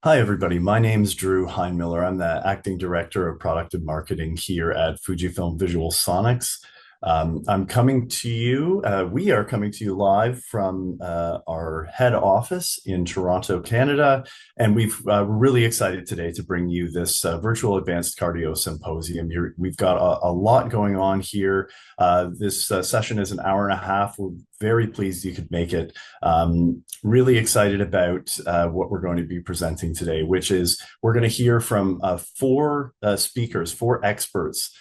Hi, everybody. My name's Drew Heinmiller. I'm the acting director of product and marketing here at FUJIFILM VisualSonics. I'm coming to you, we are coming to you live from our head office in Toronto, Canada. And we're really excited today to bring you this virtual Advanced Cardio Symposium. We've got a lot going on here. This session is an hour and a half. We're very pleased you could make it. Really excited about what we're going to be presenting today, which is we're going to hear from four speakers, four experts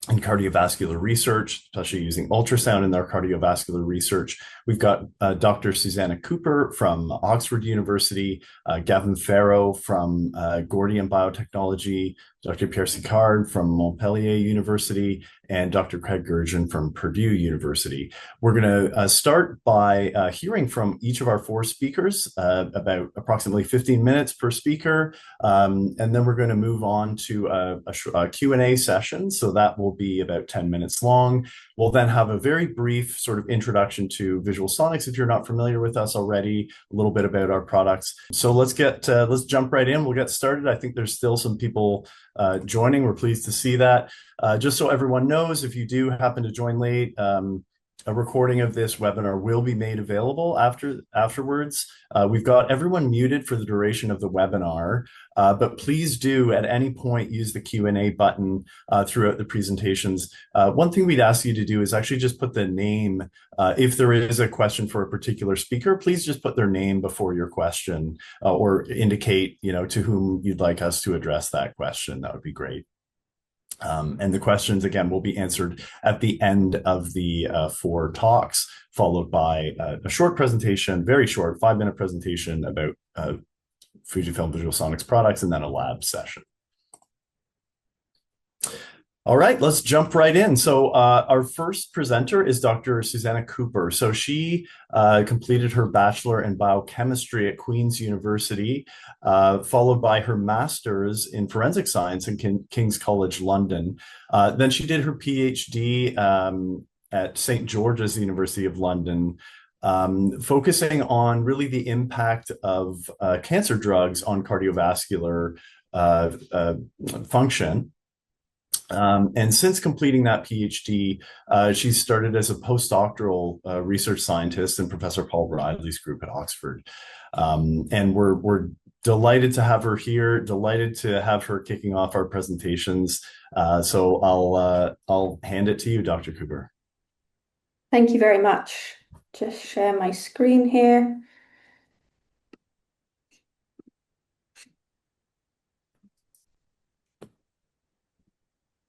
in cardiovascular research, especially using ultrasound in their cardiovascular research. We've got Dr. Susanna Cooper from Oxford University, Gavin Pharaoh from Gordian Biotechnology, Dr. Pierre Sicard from Montpellier University, and Dr. Craig Goergen from Purdue University. We're going to start by hearing from each of our four speakers, about approximately 15 minutes per speaker, and then we're going to move on to a Q&A session. So that will be about 10 minutes long. We'll then have a very brief sort of introduction to VisualSonics if you're not familiar with us already, a little bit about our products. So let's jump right in. We'll get started. I think there's still some people joining. We're pleased to see that. Just so everyone knows, if you do happen to join late, a recording of this webinar will be made available afterwards. We've got everyone muted for the duration of the webinar, but please do at any point use the Q&A button throughout the presentations. One thing we'd ask you to do is actually just put the name. If there is a question for a particular speaker, please just put their name before your question, or indicate, to whom you'd like us to address that question. That would be great. And the questions, again, will be answered at the end of the four talks, followed by a short presentation, very short, 5-minute presentation about FUJIFILM VisualSonics products, and then a lab session. All right, let's jump right in. So our first presenter is Dr. Susanna Cooper. So she completed her bachelor in biochemistry at Queen's University, followed by her master's in forensic science in King's College London. Then she did her PhD at St. George's University of London, focusing on really the impact of cancer drugs on cardiovascular function. And since completing that PhD, she started as a postdoctoral research scientist in Professor Paul Riley's group at Oxford. And we're delighted to have her here, delighted to have her kicking off our presentations. So I'll hand it to you, Dr. Cooper. Thank you very much. Just share my screen here.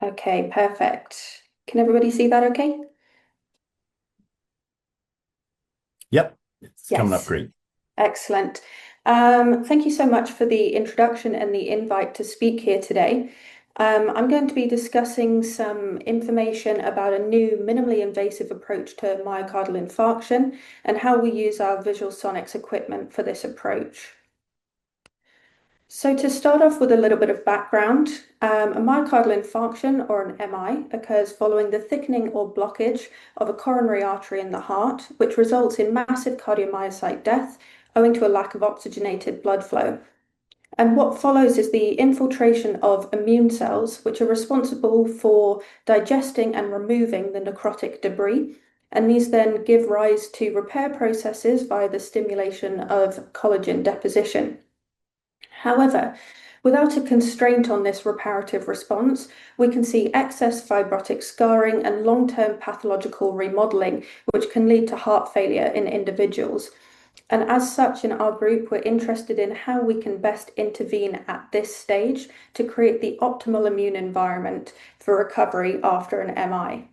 Okay, perfect. Can everybody see that okay? Yep, it's coming up great. Excellent. Thank you so much for the introduction and the invite to speak here today. I'm going to be discussing some information about a new minimally invasive approach to myocardial infarction and how we use our VisualSonics equipment for this approach. So to start off with a little bit of background, a myocardial infarction, or an MI, occurs following the thickening or blockage of a coronary artery in the heart, which results in massive cardiomyocyte death owing to a lack of oxygenated blood flow. And what follows is the infiltration of immune cells, which are responsible for digesting and removing the necrotic debris. And these then give rise to repair processes via the stimulation of collagen deposition. However, without a constraint on this reparative response, we can see excess fibrotic scarring and long-term pathological remodeling, which can lead to heart failure in individuals. And as such, in our group, we're interested in how we can best intervene at this stage to create the optimal immune environment for recovery after an MI.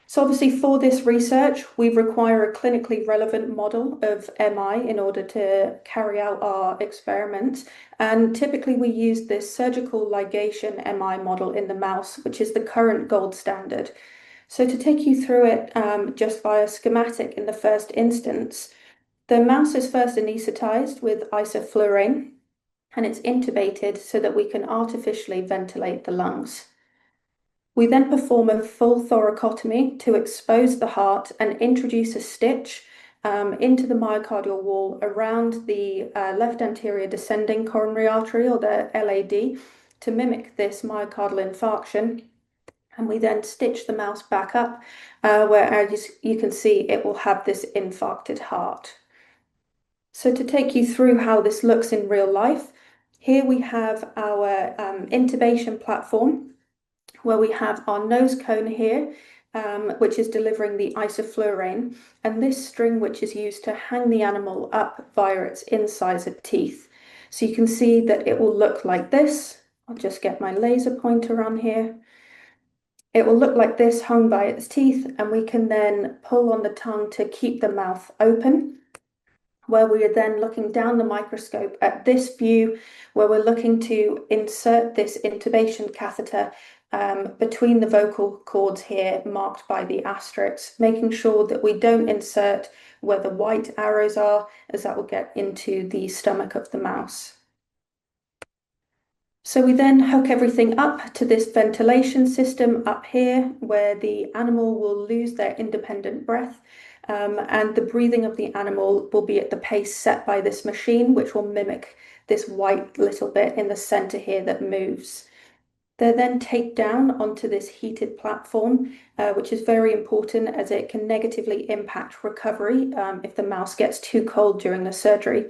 So obviously for this research, we require a clinically relevant model of MI in order to carry out our experiments. And typically we use this surgical ligation MI model in the mouse, which is the current gold standard. So to take you through it just via schematic in the first instance, the mouse is first anesthetized with isoflurane, and it's intubated so that we can artificially ventilate the lungs. We then perform a full thoracotomy to expose the heart and introduce a stitch into the myocardial wall around the left anterior descending coronary artery, or the LAD, to mimic this myocardial infarction. And we then stitch the mouse back up, where, as you can see, it will have this infarcted heart. So to take you through how this looks in real life, here we have our intubation platform, where we have our nose cone here, which is delivering the isoflurane, and this string which is used to hang the animal up via its incisor teeth. So you can see that it will look like this. I'll just get my laser pointer on here. It will look like this, hung by its teeth, and we can then pull on the tongue to keep the mouth open, where we are then looking down the microscope at this view, where we're looking to insert this intubation catheter between the vocal cords here, marked by the asterisks, making sure that we don't insert where the white arrows are, as that will get into the stomach of the mouse. So we then hook everything up to this ventilation system up here, where the animal will lose their independent breath, and the breathing of the animal will be at the pace set by this machine, which will mimic this white little bit in the center here that moves. They're then taped down onto this heated platform, which is very important as it can negatively impact recovery if the mouse gets too cold during the surgery.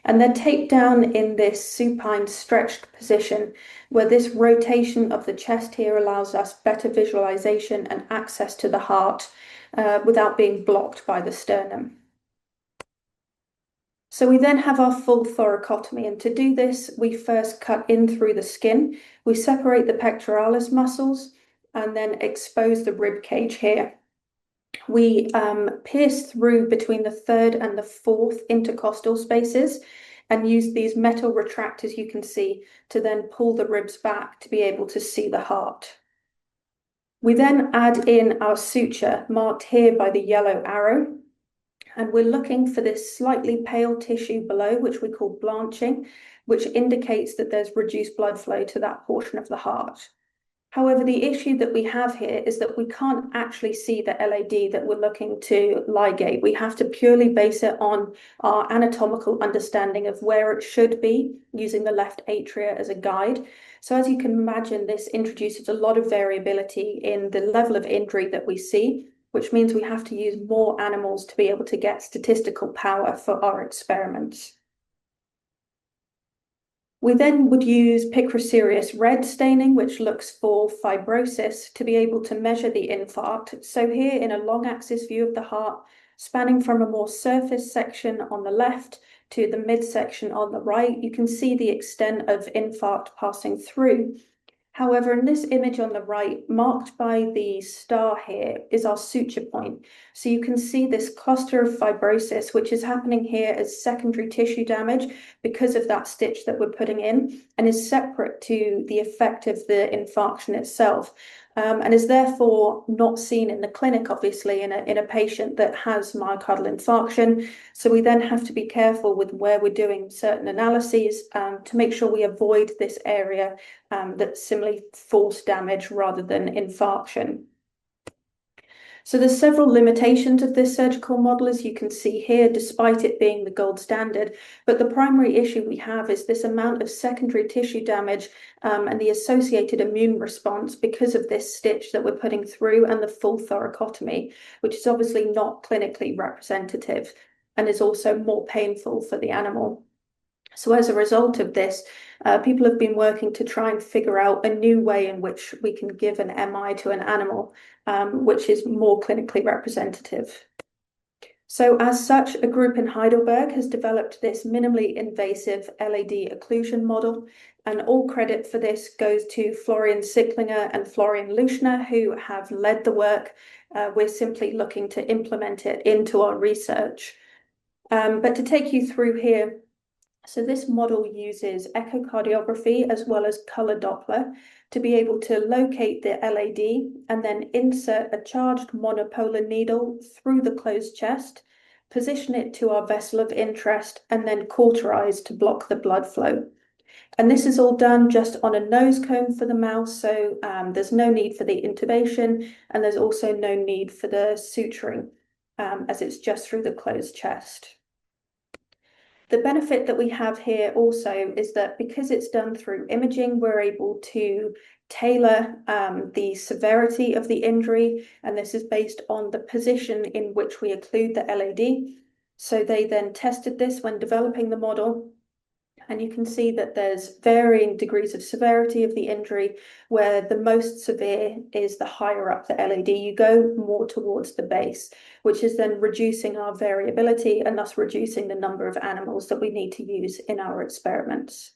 And they're taped down in this supine stretched position, where this rotation of the chest here allows us better visualization and access to the heart without being blocked by the sternum. So we then have our full thoracotomy, and to do this, we first cut in through the skin. We separate the pectoralis muscles and then expose the rib cage here. We pierce through between the third and the fourth intercostal spaces and use these metal retractors, you can see, to then pull the ribs back to be able to see the heart. We then add in our suture, marked here by the yellow arrow, and we're looking for this slightly pale tissue below, which we call blanching, which indicates that there's reduced blood flow to that portion of the heart. However, the issue that we have here is that we can't actually see the LAD that we're looking to ligate. We have to purely base it on our anatomical understanding of where it should be, using the left atria as a guide. So as you can imagine, this introduces a lot of variability in the level of injury that we see, which means we have to use more animals to be able to get statistical power for our experiments. We then would use picrocereus red staining, which looks for fibrosis, to be able to measure the infarct. So here in a long axis view of the heart, spanning from a more surface section on the left to the midsection on the right, you can see the extent of infarct passing through. However, in this image on the right, marked by the star here, is our suture point. So you can see this cluster of fibrosis, which is happening here as secondary tissue damage because of that stitch that we're putting in, and is separate to the effect of the infarction itself, and is therefore not seen in the clinic, obviously, in a patient that has myocardial infarction. So we then have to be careful with where we're doing certain analyses to make sure we avoid this area that's similarly force damage rather than infarction. So there's several limitations of this surgical model, as you can see here, despite it being the gold standard. But the primary issue we have is this amount of secondary tissue damage and the associated immune response because of this stitch that we're putting through and the full thoracotomy, which is obviously not clinically representative and is also more painful for the animal. So as a result of this, people have been working to try and figure out a new way in which we can give an MI to an animal, which is more clinically representative. So as such, a group in Heidelberg has developed this minimally invasive LAD occlusion model, and all credit for this goes to Florian Sicklinger and Florian Luschner, who have led the work. We're simply looking to implement it into our research. But to take you through here, so this model uses echocardiography as well as color Doppler to be able to locate the LAD and then insert a charged monopolar needle through the closed chest, position it to our vessel of interest, and then cauterize to block the blood flow. And this is all done just on a nose cone for the mouse, so there's no need for the intubation, and there's also no need for the suturing. as it's just through the closed chest. The benefit that we have here also is that because it's done through imaging, we're able to tailor the severity of the injury, and this is based on the position in which we occlude the LAD. So they then tested this when developing the model, and you can see that there's varying degrees of severity of the injury, where the most severe is the higher up the LAD you go, more towards the base, which is then reducing our variability and thus reducing the number of animals that we need to use in our experiments.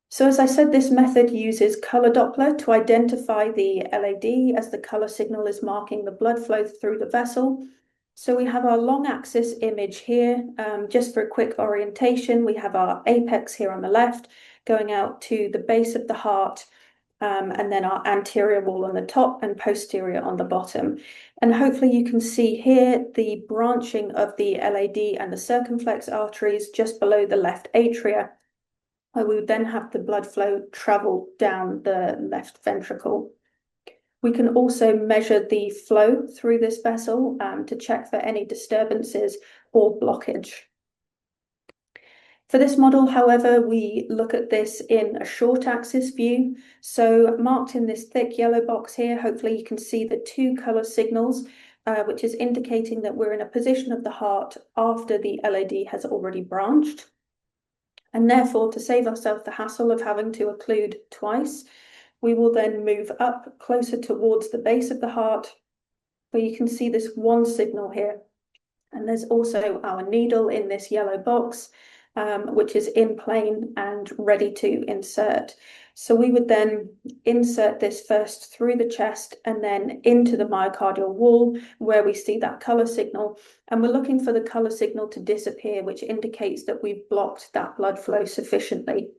So as I said, this method uses color Doppler to identify the LAD as the color signal is marking the blood flow through the vessel. So we have our long axis image here. Just for a quick orientation, we have our apex here on the left going out to the base of the heart, and then our anterior wall on the top and posterior on the bottom. And hopefully you can see here the branching of the LAD and the circumflex arteries just below the left atria, where we would then have the blood flow travel down the left ventricle. We can also measure the flow through this vessel to check for any disturbances or blockage. For this model, however, we look at this in a short axis view. So marked in this thick yellow box here, hopefully you can see the two color signals, which is indicating that we're in a position of the heart after the LAD has already branched. And therefore, to save ourselves the hassle of having to occlude twice, we will then move up closer towards the base of the heart, where you can see this one signal here. And there's also our needle in this yellow box, which is in plane and ready to insert. So we would then insert this first through the chest and then into the myocardial wall, where we see that color signal. And we're looking for the color signal to disappear, which indicates that we've blocked that blood flow sufficiently.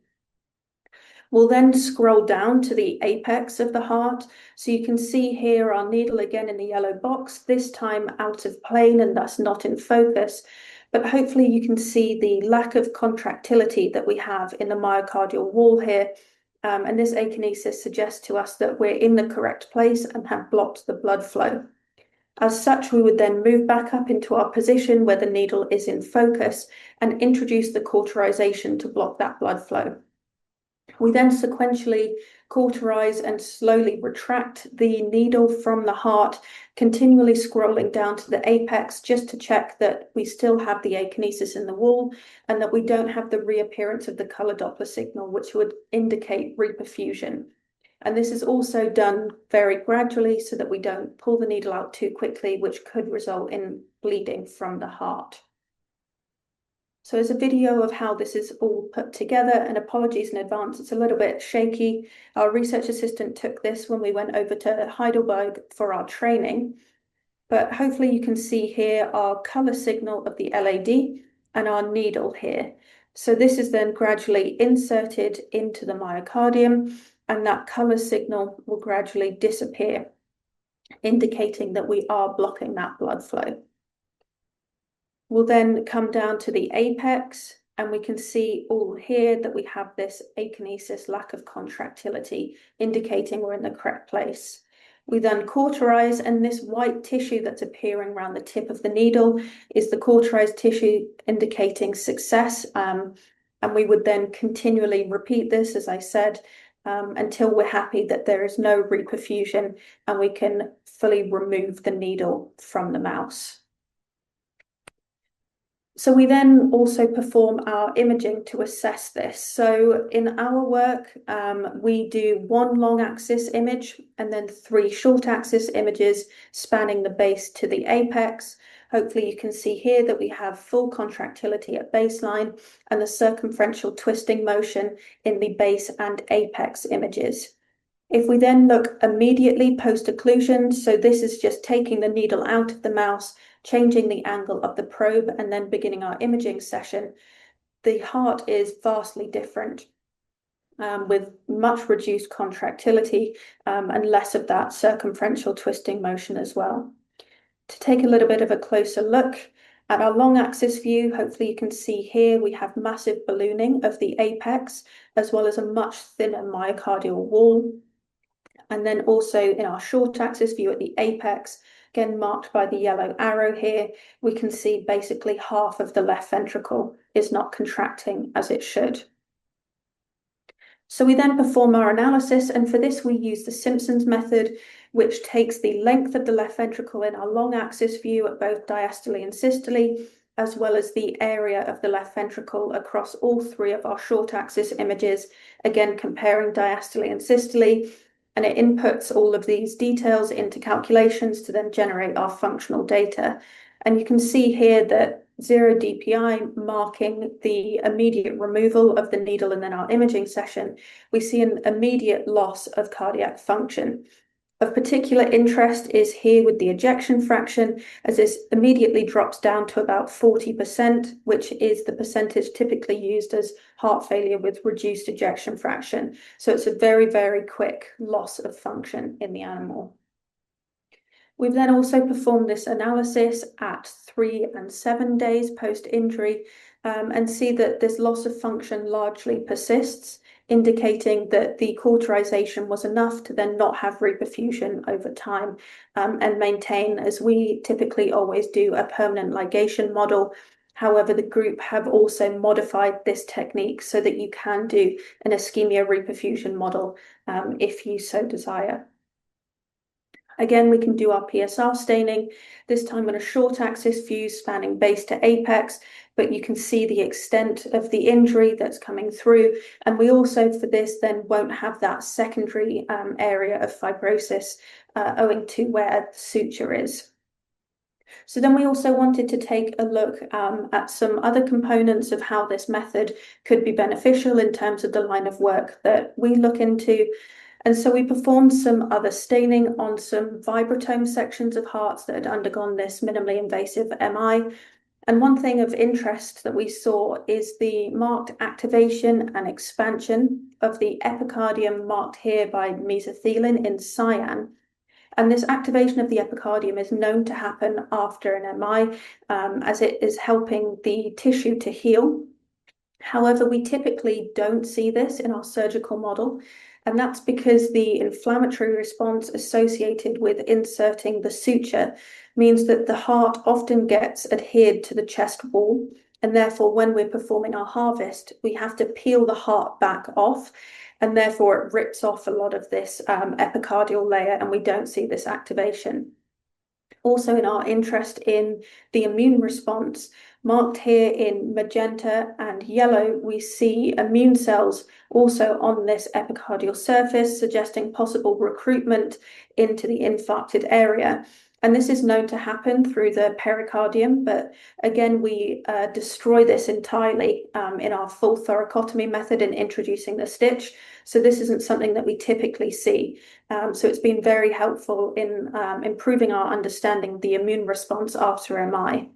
We'll then scroll down to the apex of the heart. So you can see here our needle again in the yellow box, this time out of plane and thus not in focus. But hopefully you can see the lack of contractility that we have in the myocardial wall here. And this akinesis suggests to us that we're in the correct place and have blocked the blood flow. As such, we would then move back up into our position where the needle is in focus and introduce the cauterization to block that blood flow. We then sequentially cauterize and slowly retract the needle from the heart, continually scrolling down to the apex just to check that we still have the akinesis in the wall and that we don't have the reappearance of the color Doppler signal, which would indicate reperfusion. And this is also done very gradually so that we don't pull the needle out too quickly, which could result in bleeding from the heart. So there's a video of how this is all put together, and apologies in advance, it's a little bit shaky. Our research assistant took this when we went over to Heidelberg for our training, but hopefully you can see here our color signal of the LAD and our needle here. So this is then gradually inserted into the myocardium, and that color signal will gradually disappear, indicating that we are blocking that blood flow. We'll then come down to the apex, and we can see all here that we have this akinesis, lack of contractility, indicating we're in the correct place. We then cauterize, and this white tissue that's appearing around the tip of the needle is the cauterized tissue, indicating success. And we would then continually repeat this, as I said, until we're happy that there is no reperfusion and we can fully remove the needle from the mouse. So we then also perform our imaging to assess this. So in our work, we do one long axis image and then 3 short axis images spanning the base to the apex. Hopefully you can see here that we have full contractility at baseline and the circumferential twisting motion in the base and apex images. If we then look immediately post-occlusion, so this is just taking the needle out of the mouse, changing the angle of the probe, and then beginning our imaging session, the heart is vastly different, with much reduced contractility and less of that circumferential twisting motion as well. To take a little bit of a closer look at our long axis view, hopefully you can see here we have massive ballooning of the apex, as well as a much thinner myocardial wall. And then also in our short axis view at the apex, again marked by the yellow arrow here, we can see basically half of the left ventricle is not contracting as it should. So we then perform our analysis, and for this we use the Simpson's method, which takes the length of the left ventricle in our long axis view at both diastole and systole, as well as the area of the left ventricle across all three of our short axis images, again comparing diastole and systole, and it inputs all of these details into calculations to then generate our functional data. And you can see here that 0 DPI marking the immediate removal of the needle, and then our imaging session, we see an immediate loss of cardiac function. Of particular interest is here with the ejection fraction, as this immediately drops down to about 40%, which is the percentage typically used as heart failure with reduced ejection fraction. So it's a very, very quick loss of function in the animal. We've then also performed this analysis at 3 and 7 days post-injury and see that this loss of function largely persists, indicating that the cauterization was enough to then not have reperfusion over time and maintain, as we typically always do, a permanent ligation model. However, the group have also modified this technique so that you can do an ischemia reperfusion model if you so desire. Again, we can do our PSR staining, this time on a short axis view spanning base to apex, but you can see the extent of the injury that's coming through. And we also, for this, then won't have that secondary area of fibrosis owing to where the suture is. So then we also wanted to take a look at some other components of how this method could be beneficial in terms of the line of work that we look into. And so we performed some other staining on some vibrotome sections of hearts that had undergone this minimally invasive MI. And one thing of interest that we saw is the marked activation and expansion of the epicardium, marked here by mesothelin in cyan. And this activation of the epicardium is known to happen after an MI, as it is helping the tissue to heal. However, we typically don't see this in our surgical model, and that's because the inflammatory response associated with inserting the suture means that the heart often gets adhered to the chest wall, and therefore when we're performing our harvest, we have to peel the heart back off, and therefore it rips off a lot of this epicardial layer, and we don't see this activation. Also, in our interest in the immune response, marked here in magenta and yellow, we see immune cells also on this epicardial surface, suggesting possible recruitment into the infarcted area. And this is known to happen through the pericardium, but again, we destroy this entirely in our full thoracotomy method in introducing the stitch. So this isn't something that we typically see. So it's been very helpful in improving our understanding of the immune response after MI.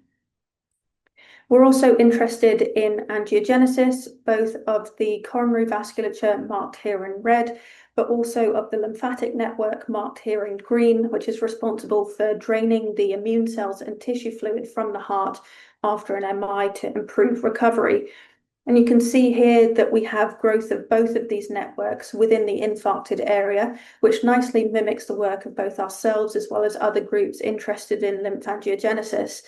We're also interested in angiogenesis, both of the coronary vasculature marked here in red, but also of the lymphatic network marked here in green, which is responsible for draining the immune cells and tissue fluid from the heart after an MI to improve recovery. And you can see here that we have growth of both of these networks within the infarcted area, which nicely mimics the work of both ourselves as well as other groups interested in lymphangiogenesis,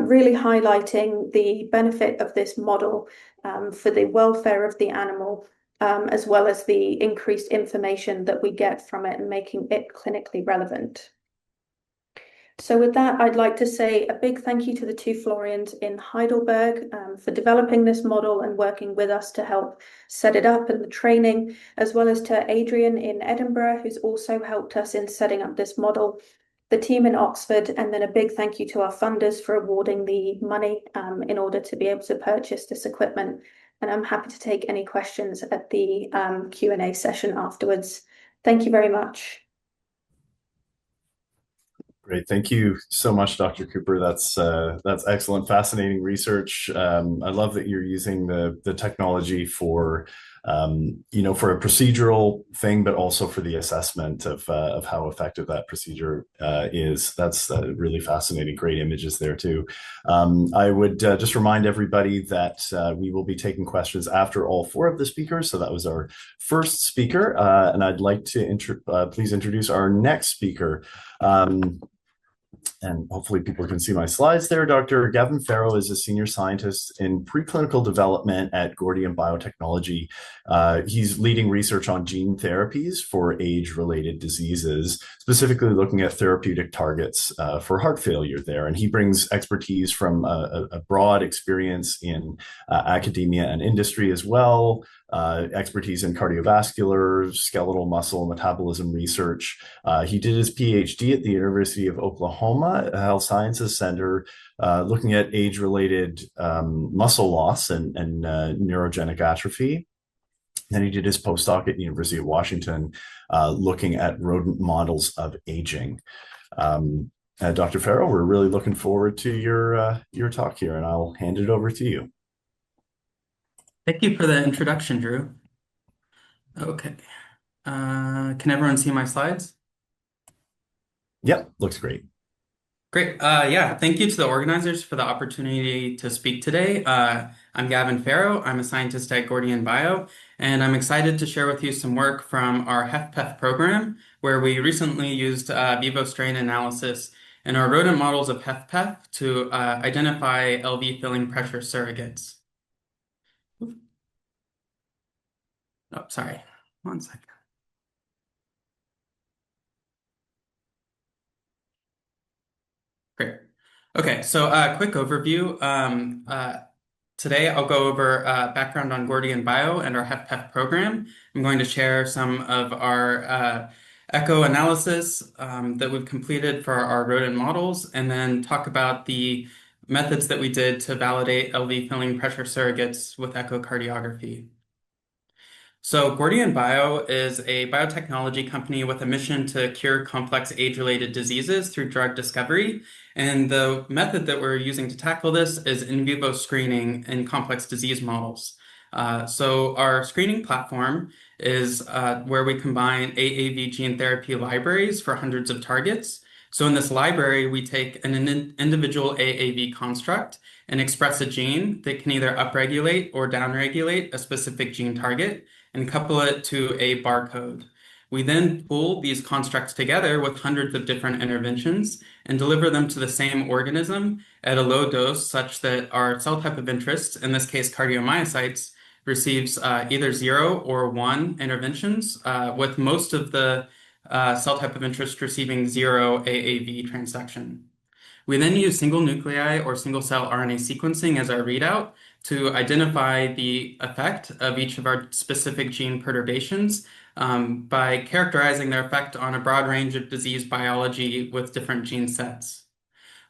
really highlighting the benefit of this model for the welfare of the animal, as well as the increased information that we get from it and making it clinically relevant. So with that, I'd like to say a big thank you to the two Florians in Heidelberg for developing this model and working with us to help set it up and the training, as well as to Adrian in Edinburgh, who's also helped us in setting up this model, the team in Oxford, and then a big thank you to our funders for awarding the money in order to be able to purchase this equipment. And I'm happy to take any questions at the Q&A session afterwards. Thank you very much. Great. Thank you so much, Dr. Cooper. That's excellent, fascinating research. I love that you're using the technology for, for a procedural thing, but also for the assessment of how effective that procedure is. That's really fascinating. Great images there too. I would just remind everybody that we will be taking questions after all four of the speakers. So that was our first speaker, and I'd like to please introduce our next speaker. And hopefully people can see my slides there. Dr. Gavin Pharaoh is a senior scientist in preclinical development at Gordian Biotechnology. He's leading research on gene therapies for age-related diseases, specifically looking at therapeutic targets for heart failure there. And he brings expertise from a broad experience in academia and industry as well, expertise in cardiovascular, skeletal muscle, metabolism research. He did his PhD at the University of Oklahoma Health Sciences Center, looking at age-related muscle loss and neurogenic atrophy. Then he did his postdoc at the University of Washington, looking at rodent models of aging. Dr. Pharaoh, we're really looking forward to your talk here, and I'll hand it over to you. Thank you for the introduction, Drew. Okay. Can everyone see my slides? Yep, looks great. Great. Yeah, thank you to the organizers for the opportunity to speak today. I'm Gavin Pharaoh. I'm a scientist at Gordian Bio, and I'm excited to share with you some work from our HFpEF program, where we recently used Vevo Strain analysis in our rodent models of HFpEF to identify LV filling pressure surrogates. Oh, sorry. 1 second. Great. Okay, so quick overview. Today I'll go over background on Gordian Bio and our HFpEF program. I'm going to share some of our echo analysis that we've completed for our rodent models, and then talk about the methods that we did to validate LV filling pressure surrogates with echocardiography. So Gordian Bio is a biotechnology company with a mission to cure complex age-related diseases through drug discovery. And the method that we're using to tackle this is in vivo screening in complex disease models. So our screening platform is where we combine AAV gene therapy libraries for hundreds of targets. So in this library, we take an individual AAV construct and express a gene that can either upregulate or downregulate a specific gene target and couple it to a barcode. We then pool these constructs together with hundreds of different interventions and deliver them to the same organism at a low dose such that our cell type of interest, in this case cardiomyocytes, receives either 0 or 1 interventions, with most of the cell type of interest receiving 0 AAV transduction. We then use single nuclei or single cell RNA sequencing as our readout to identify the effect of each of our specific gene perturbations by characterizing their effect on a broad range of disease biology with different gene sets.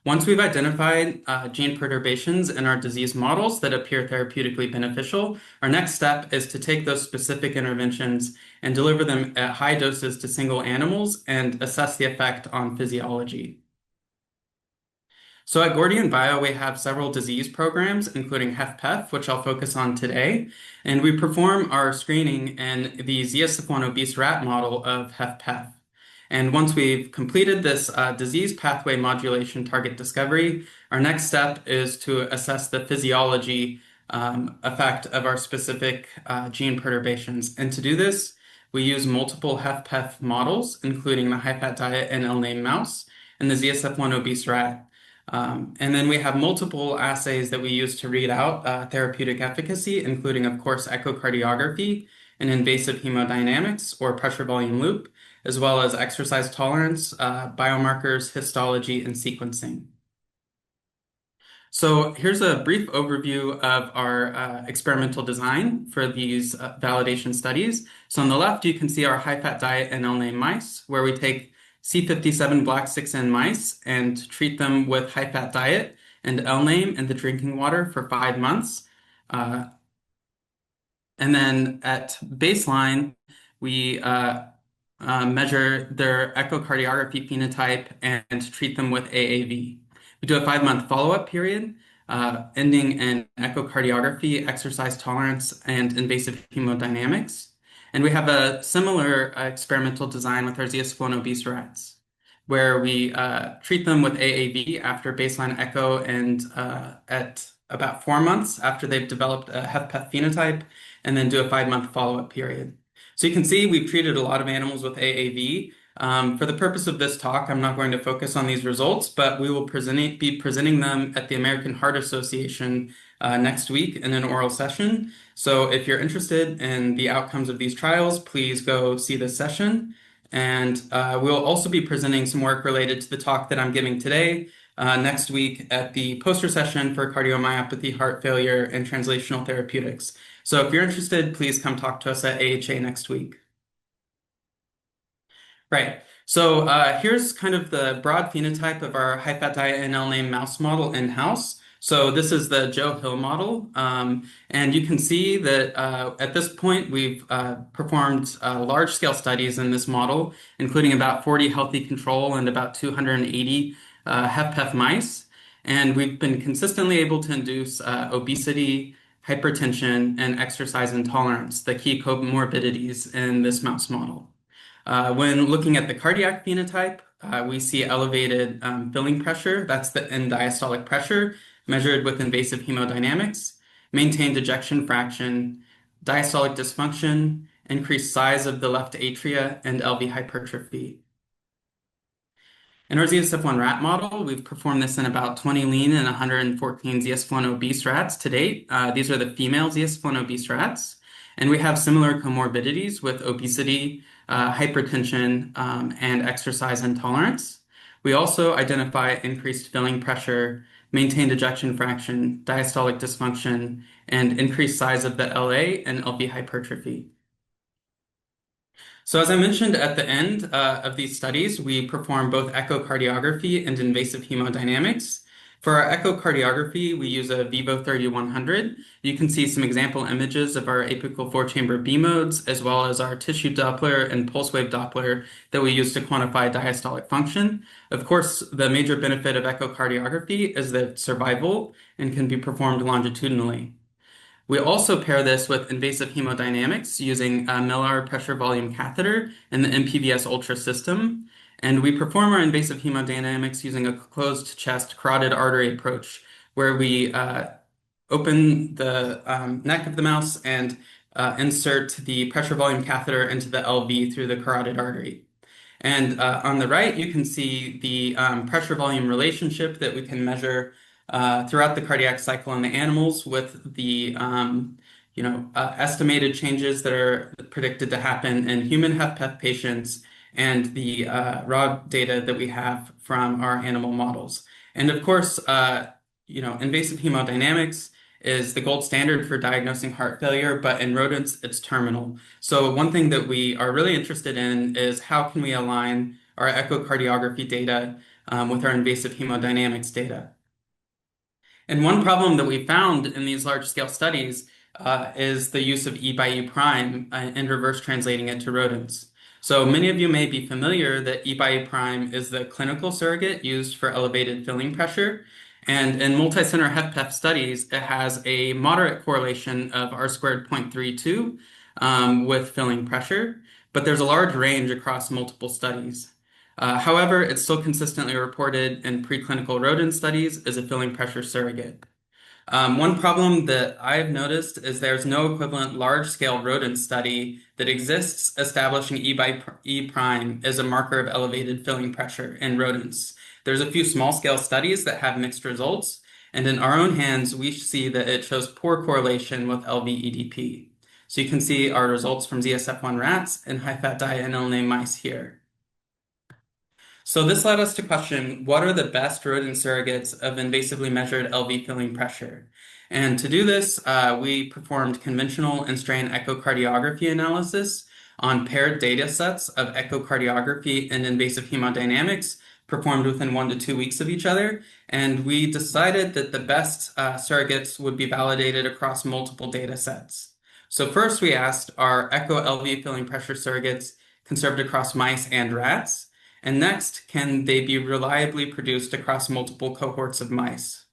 Once we've identified gene perturbations in our disease models that appear therapeutically beneficial, our next step is to take those specific interventions and deliver them at high doses to single animals and assess the effect on physiology. So at Gordian Bio, we have several disease programs, including HFpEF, which I'll focus on today. And we perform our screening in the ZSF1 obese rat model of HFpEF. And once we've completed this disease pathway modulation target discovery, our next step is to assess the physiology effect of our specific gene perturbations. And to do this, we use multiple HFpEF models, including the high-fat diet and ill-named mouse and the ZSF1 obese rat. And then we have multiple assays that we use to read out therapeutic efficacy, including, of course, echocardiography and invasive hemodynamics or pressure volume loop, as well as exercise tolerance, biomarkers, histology, and sequencing. So here's a brief overview of our experimental design for these validation studies. So on the left, you can see our high-fat diet and ill-named mice, where we take C57 black 6N mice and treat them with high-fat diet and L-name in the drinking water for 5 months. And then at baseline, we measure their echocardiography phenotype and treat them with AAV. We do a 5-month follow-up period, ending in echocardiography, exercise tolerance, and invasive hemodynamics. And we have a similar experimental design with our ZS1 obese rats, where we treat them with AAV after baseline echo and at about 4 months after they've developed a HFpEF phenotype, and then do a 5-month follow-up period. So you can see we've treated a lot of animals with AAV. For the purpose of this talk, I'm not going to focus on these results, but we will be presenting them at the American Heart Association next week in an oral session. So if you're interested in the outcomes of these trials, please go see this session. And we'll also be presenting some work related to the talk that I'm giving today next week at the poster session for cardiomyopathy, heart failure, and translational therapeutics. So if you're interested, please come talk to us at AHA next week. Right. So here's kind of the broad phenotype of our high-fat diet and L-name mouse model in-house. So this is the Joe Hill model. And you can see that at this point, we've performed large-scale studies in this model, including about 40 healthy control and about 280 HFpEF mice. And we've been consistently able to induce obesity, hypertension, and exercise intolerance, the key comorbidities in this mouse model. When looking at the cardiac phenotype, we see elevated filling pressure. That's the end diastolic pressure measured with invasive hemodynamics, maintained ejection fraction, diastolic dysfunction, increased size of the left atria, and LV hypertrophy. In our ZSF1 rat model, we've performed this in about 20 lean and 114 ZSF1 obese rats to date. These are the female ZSF1 obese rats. And we have similar comorbidities with obesity, hypertension, and exercise intolerance. We also identify increased filling pressure, maintained ejection fraction, diastolic dysfunction, and increased size of the LA and LV hypertrophy. So as I mentioned at the end of these studies, we perform both echocardiography and invasive hemodynamics. For our echocardiography, we use a Vevo 3100. You can see some example images of our apical four-chamber B modes, as well as our tissue Doppler and pulse wave Doppler that we use to quantify diastolic function. Of course, the major benefit of echocardiography is that it's survivable and can be performed longitudinally. We also pair this with invasive hemodynamics using a Millar pressure volume catheter and the MPVS Ultra system. And we perform our invasive hemodynamics using a closed chest carotid artery approach, where we open the neck of the mouse and insert the pressure volume catheter into the LV through the carotid artery. And on the right, you can see the pressure volume relationship that we can measure throughout the cardiac cycle in the animals with the estimated changes that are predicted to happen in human HFpEF patients and the raw data that we have from our animal models. And of course, invasive hemodynamics is the gold standard for diagnosing heart failure, but in rodents, it's terminal. So one thing that we are really interested in is how can we align our echocardiography data with our invasive hemodynamics data. And one problem that we found in these large-scale studies is the use of E by E prime and reverse translating it to rodents. So many of you may be familiar that E by E prime is the clinical surrogate used for elevated filling pressure. And in multi-center HFpEF studies, it has a moderate correlation of R squared 0.32 with filling pressure, but there's a large range across multiple studies. However, it's still consistently reported in preclinical rodent studies as a filling pressure surrogate. One problem that I've noticed is there's no equivalent large-scale rodent study that exists establishing E by E prime as a marker of elevated filling pressure in rodents. There's a few small-scale studies that have mixed results, and in our own hands, we see that it shows poor correlation with LV-EDP. So you can see our results from ZSF1 rats and high-fat diet and L-name mice here. So this led us to question, what are the best rodent surrogates of invasively measured LV filling pressure? And to do this, we performed conventional and strain echocardiography analysis on paired data sets of echocardiography and invasive hemodynamics performed within 1 to 2 weeks of each other. And we decided that the best surrogates would be validated across multiple data sets. So first we asked, are echo LV filling pressure surrogates conserved across mice and rats? And next, can they be reliably produced across multiple cohorts of mice?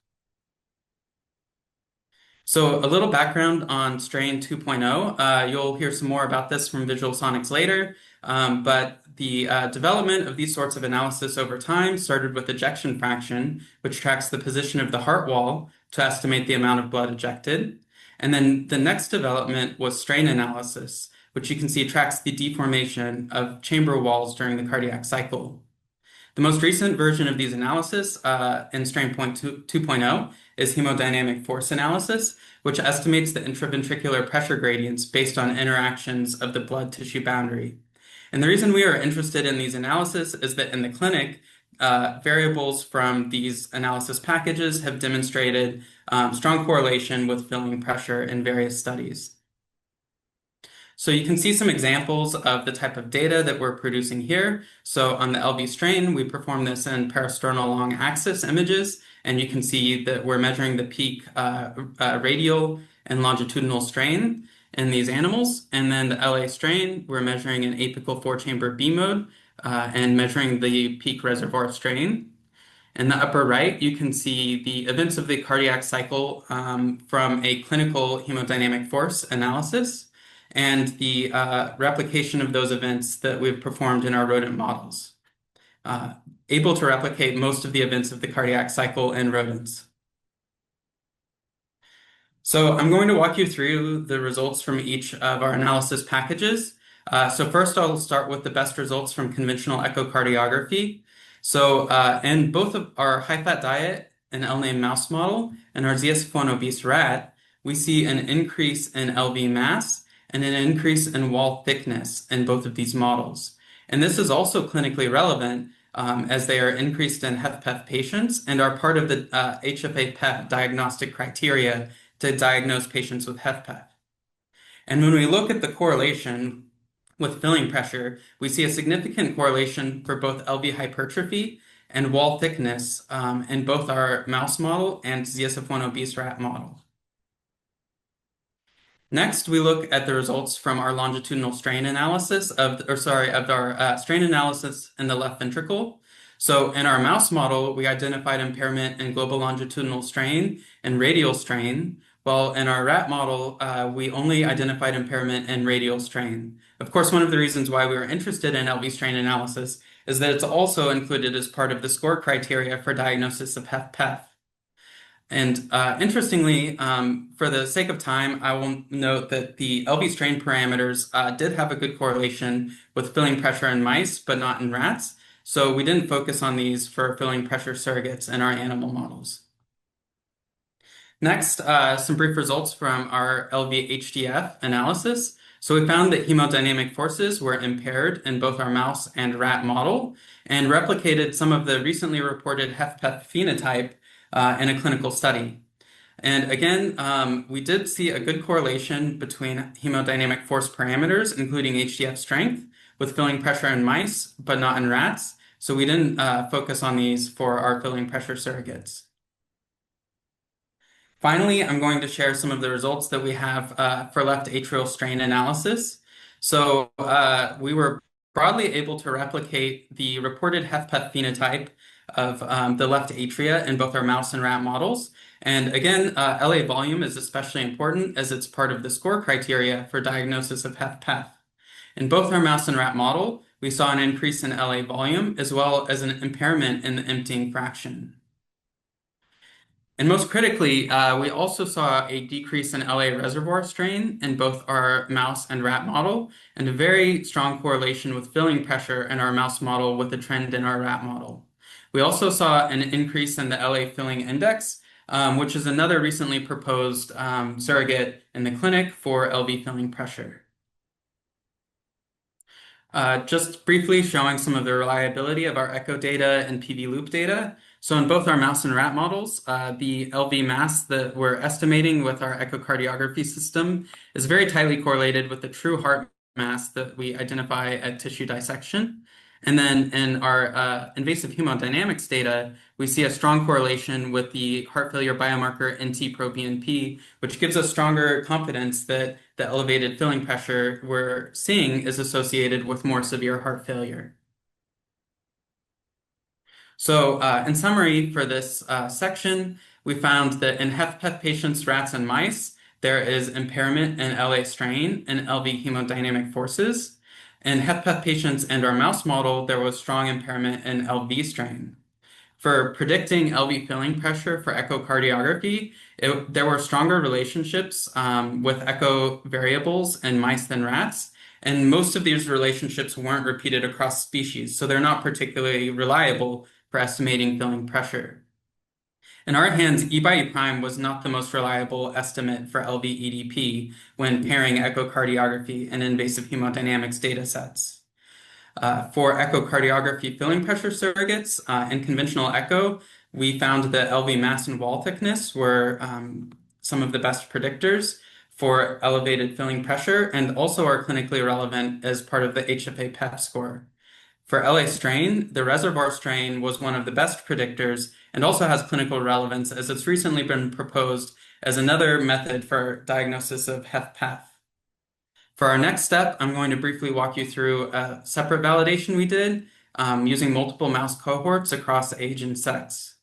So a little background on Strain 2.0. You'll hear some more about this from VisualSonics later, but the development of these sorts of analysis over time started with ejection fraction, which tracks the position of the heart wall to estimate the amount of blood ejected. And then the next development was strain analysis, which you can see tracks the deformation of chamber walls during the cardiac cycle. The most recent version of these analysis in Strain 2.0 is hemodynamic force analysis, which estimates the intraventricular pressure gradients based on interactions of the blood-tissue boundary. And the reason we are interested in these analyses is that in the clinic, variables from these analysis packages have demonstrated strong correlation with filling pressure in various studies. So you can see some examples of the type of data that we're producing here. So on the LV strain, we perform this in parasternal long axis images, and you can see that we're measuring the peak radial and longitudinal strain in these animals. And then the LA strain, we're measuring an apical four-chamber B mode and measuring the peak reservoir strain. In the upper right, you can see the events of the cardiac cycle from a clinical hemodynamic force analysis and the replication of those events that we've performed in our rodent models, able to replicate most of the events of the cardiac cycle in rodents. So I'm going to walk you through the results from each of our analysis packages. So first, I'll start with the best results from conventional echocardiography. So in both of our high-fat diet and L-name mouse model and our ZSF1 obese rat, we see an increase in LV mass and an increase in wall thickness in both of these models. And this is also clinically relevant as they are increased in HFpEF patients and are part of the HFpEF diagnostic criteria to diagnose patients with HFpEF. And when we look at the correlation with filling pressure, we see a significant correlation for both LV hypertrophy and wall thickness in both our mouse model and ZSF1 obese rat model. Next, we look at the results from our longitudinal strain analysis of our strain analysis in the left ventricle. So in our mouse model, we identified impairment in global longitudinal strain and radial strain, while in our rat model, we only identified impairment in radial strain. Of course, one of the reasons why we were interested in LV strain analysis is that it's also included as part of the score criteria for diagnosis of HFpEF. And interestingly, for the sake of time, I will note that the LV strain parameters did have a good correlation with filling pressure in mice, but not in rats. So we didn't focus on these for filling pressure surrogates in our animal models. Next, some brief results from our LV HDF analysis. So we found that hemodynamic forces were impaired in both our mouse and rat model and replicated some of the recently reported HFpEF phenotype in a clinical study. And again, we did see a good correlation between hemodynamic force parameters, including HDF strength, with filling pressure in mice, but not in rats. So we didn't focus on these for our filling pressure surrogates. Finally, I'm going to share some of the results that we have for left atrial strain analysis. So we were broadly able to replicate the reported HFpEF phenotype of the left atria in both our mouse and rat models. And again, LA volume is especially important as it's part of the score criteria for diagnosis of HFpEF. In both our mouse and rat model, we saw an increase in LA volume as well as an impairment in the emptying fraction. And most critically, we also saw a decrease in LA reservoir strain in both our mouse and rat model, and a very strong correlation with filling pressure in our mouse model with the trend in our rat model. We also saw an increase in the LA filling index, which is another recently proposed surrogate in the clinic for LV filling pressure. Just briefly showing some of the reliability of our echo data and PV loop data. So in both our mouse and rat models, the LV mass that we're estimating with our echocardiography system is very tightly correlated with the true heart mass that we identify at tissue dissection. And then in our invasive hemodynamics data, we see a strong correlation with the heart failure biomarker NT-proBNP, which gives us stronger confidence that the elevated filling pressure we're seeing is associated with more severe heart failure. So in summary for this section, we found that in HFpEF patients, rats, and mice, there is impairment in LA strain and LV hemodynamic forces. In HFpEF patients and our mouse model, there was strong impairment in LV strain. For predicting LV filling pressure for echocardiography, there were stronger relationships with echo variables in mice than rats, And most of these relationships weren't repeated across species, so they're not particularly reliable for estimating filling pressure. In our hands, E by E prime was not the most reliable estimate for LV-EDP when pairing echocardiography and invasive hemodynamics data sets. For echocardiography filling pressure surrogates and conventional echo, we found that LV mass and wall thickness were some of the best predictors for elevated filling pressure and also are clinically relevant as part of the HFpEF score. For LA strain, the reservoir strain was one of the best predictors and also has clinical relevance as it's recently been proposed as another method for diagnosis of HFpEF. For our next step, I'm going to briefly walk you through a separate validation we did using multiple mouse cohorts across age and sex.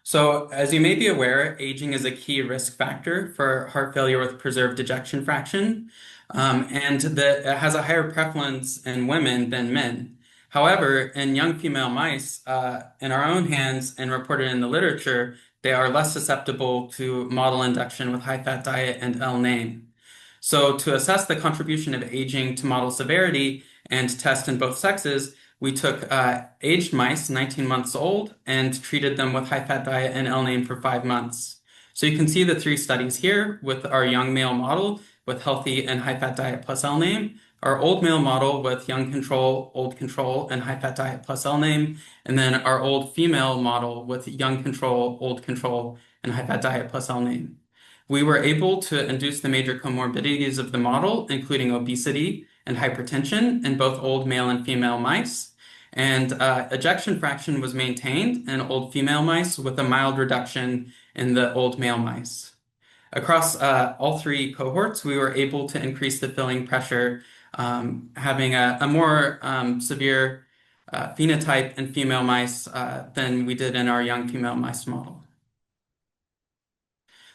So as you may be aware, aging is a key risk factor for heart failure with preserved ejection fraction, and that it has a higher prevalence in women than men. However, in young female mice, in our own hands and reported in the literature, they are less susceptible to model induction with high-fat diet and L-NAME. So to assess the contribution of aging to model severity and test in both sexes, we took aged mice, 19 months old, and treated them with high-fat diet and L-NAME for 5 months. So you can see the 3 studies here with our young male model with healthy and high-fat diet plus L-NAME, our old male model with young control, old control, and high-fat diet plus L-NAME, and then our old female model with young control, old control, and high-fat diet plus L-NAME. We were able to induce the major comorbidities of the model, including obesity and hypertension in both old male and female mice. And ejection fraction was maintained in old female mice with a mild reduction in the old male mice. Across all 3 cohorts, we were able to increase the filling pressure, having a more severe phenotype in female mice than we did in our young female mice model.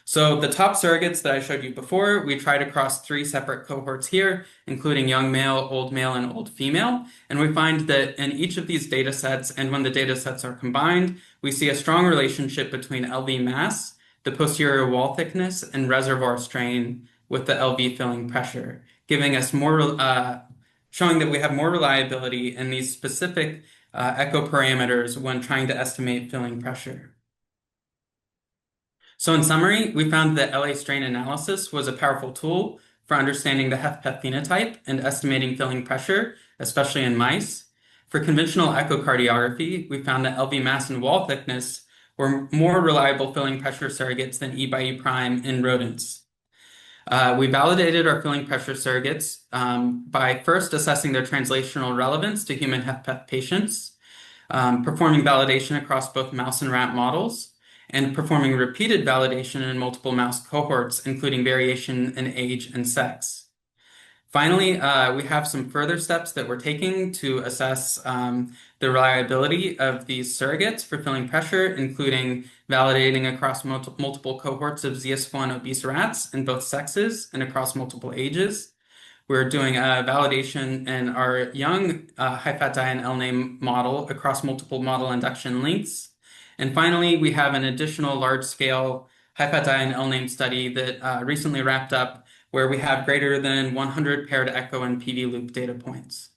So the top surrogates that I showed you before, we tried across 3 separate cohorts here, including young male, and old female. And we find that in each of these data sets, and when the data sets are combined, we see a strong relationship between LV mass, the posterior wall thickness, and reservoir strain with the LV filling pressure, giving us more, showing that we have more reliability in these specific echo parameters when trying to estimate filling pressure. So in summary, we found that LA strain analysis was a powerful tool for understanding the HFpEF phenotype and estimating filling pressure, especially in mice. For conventional echocardiography, we found that LV mass and wall thickness were more reliable filling pressure surrogates than E by E prime in rodents. We validated our filling pressure surrogates by first assessing their translational relevance to human HFpEF patients, performing validation across both mouse and rat models, and performing repeated validation in multiple mouse cohorts, including variation in age and sex. Finally, we have some further steps that we're taking to assess the reliability of these surrogates for filling pressure, including validating across multiple cohorts of ZS1 obese rats in both sexes and across multiple ages. We're doing a validation in our young high-fat diet and L-NAME model across multiple model induction lengths. And finally, we have an additional large-scale high-fat diet and L-NAME study that recently wrapped up, where we have greater than 100 paired echo and PV loop data points.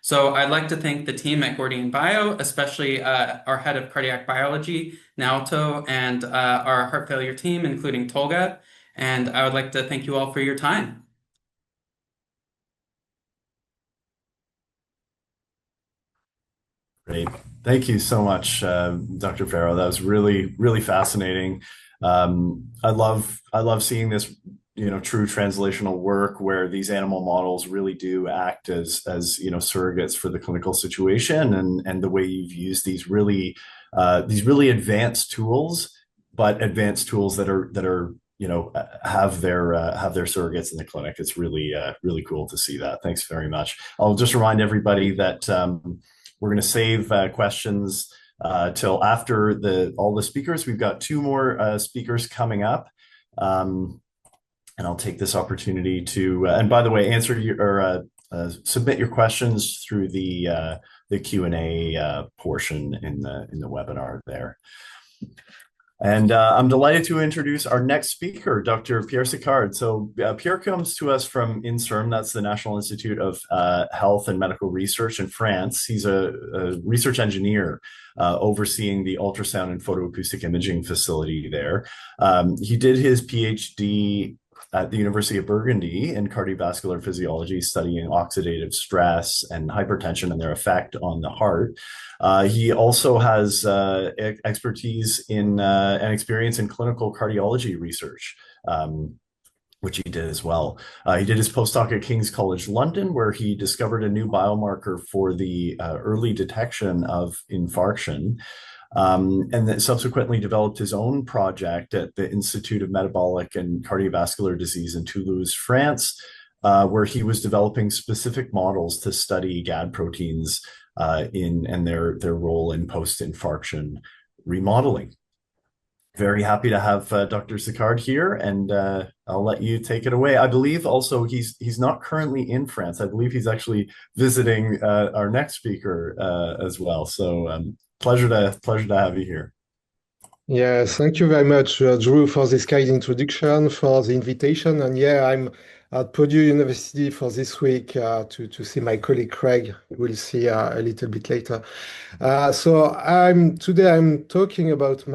So I'd like to thank the team at Gordian Bio, especially our head of cardiac biology, Naoto, and our heart failure team, including Tolga. And I would like to thank you all for your time. Great. Thank you so much, Dr. Pharaoh. That was really, really fascinating. I love seeing this, true translational work where these animal models really do act as surrogates for the clinical situation, and the way you've used these really advanced tools, but advanced tools that are have their surrogates in the clinic. It's really really cool to see that. Thanks very much. I'll just remind everybody that we're going to save questions till after all the speakers. We've got 2 more speakers coming up. And I'll take this opportunity to, and by the way, answer submit your questions through the Q&A portion in the webinar there. And I'm delighted to introduce our next speaker, Dr. Pierre Sicard. So Pierre comes to us from INSERM, that's the National Institute of Health and Medical Research in France. He's a research engineer overseeing the ultrasound and photoacoustic imaging facility there. He did his PhD at the University of Burgundy in cardiovascular physiology, studying oxidative stress and hypertension and their effect on the heart. He also has expertise in and experience in clinical cardiology research, which he did as well. He did his postdoc at King's College London, where he discovered a new biomarker for the early detection of infarction. And then subsequently developed his own project at the Institute of Metabolic and Cardiovascular Disease in Toulouse, France, where he was developing specific models to study GAD proteins and their role in post-infarction remodeling. Very happy to have Dr. Sicard here, and I'll let you take it away. I believe also he's not currently in France. I believe he's actually visiting our next speaker as well. So pleasure to have you here. Yes, thank you very much, Drew, for this kind introduction, for the invitation. And yeah, I'm at Purdue University for this week to see my colleague Craig. We'll see a little bit later. Today I'm talking about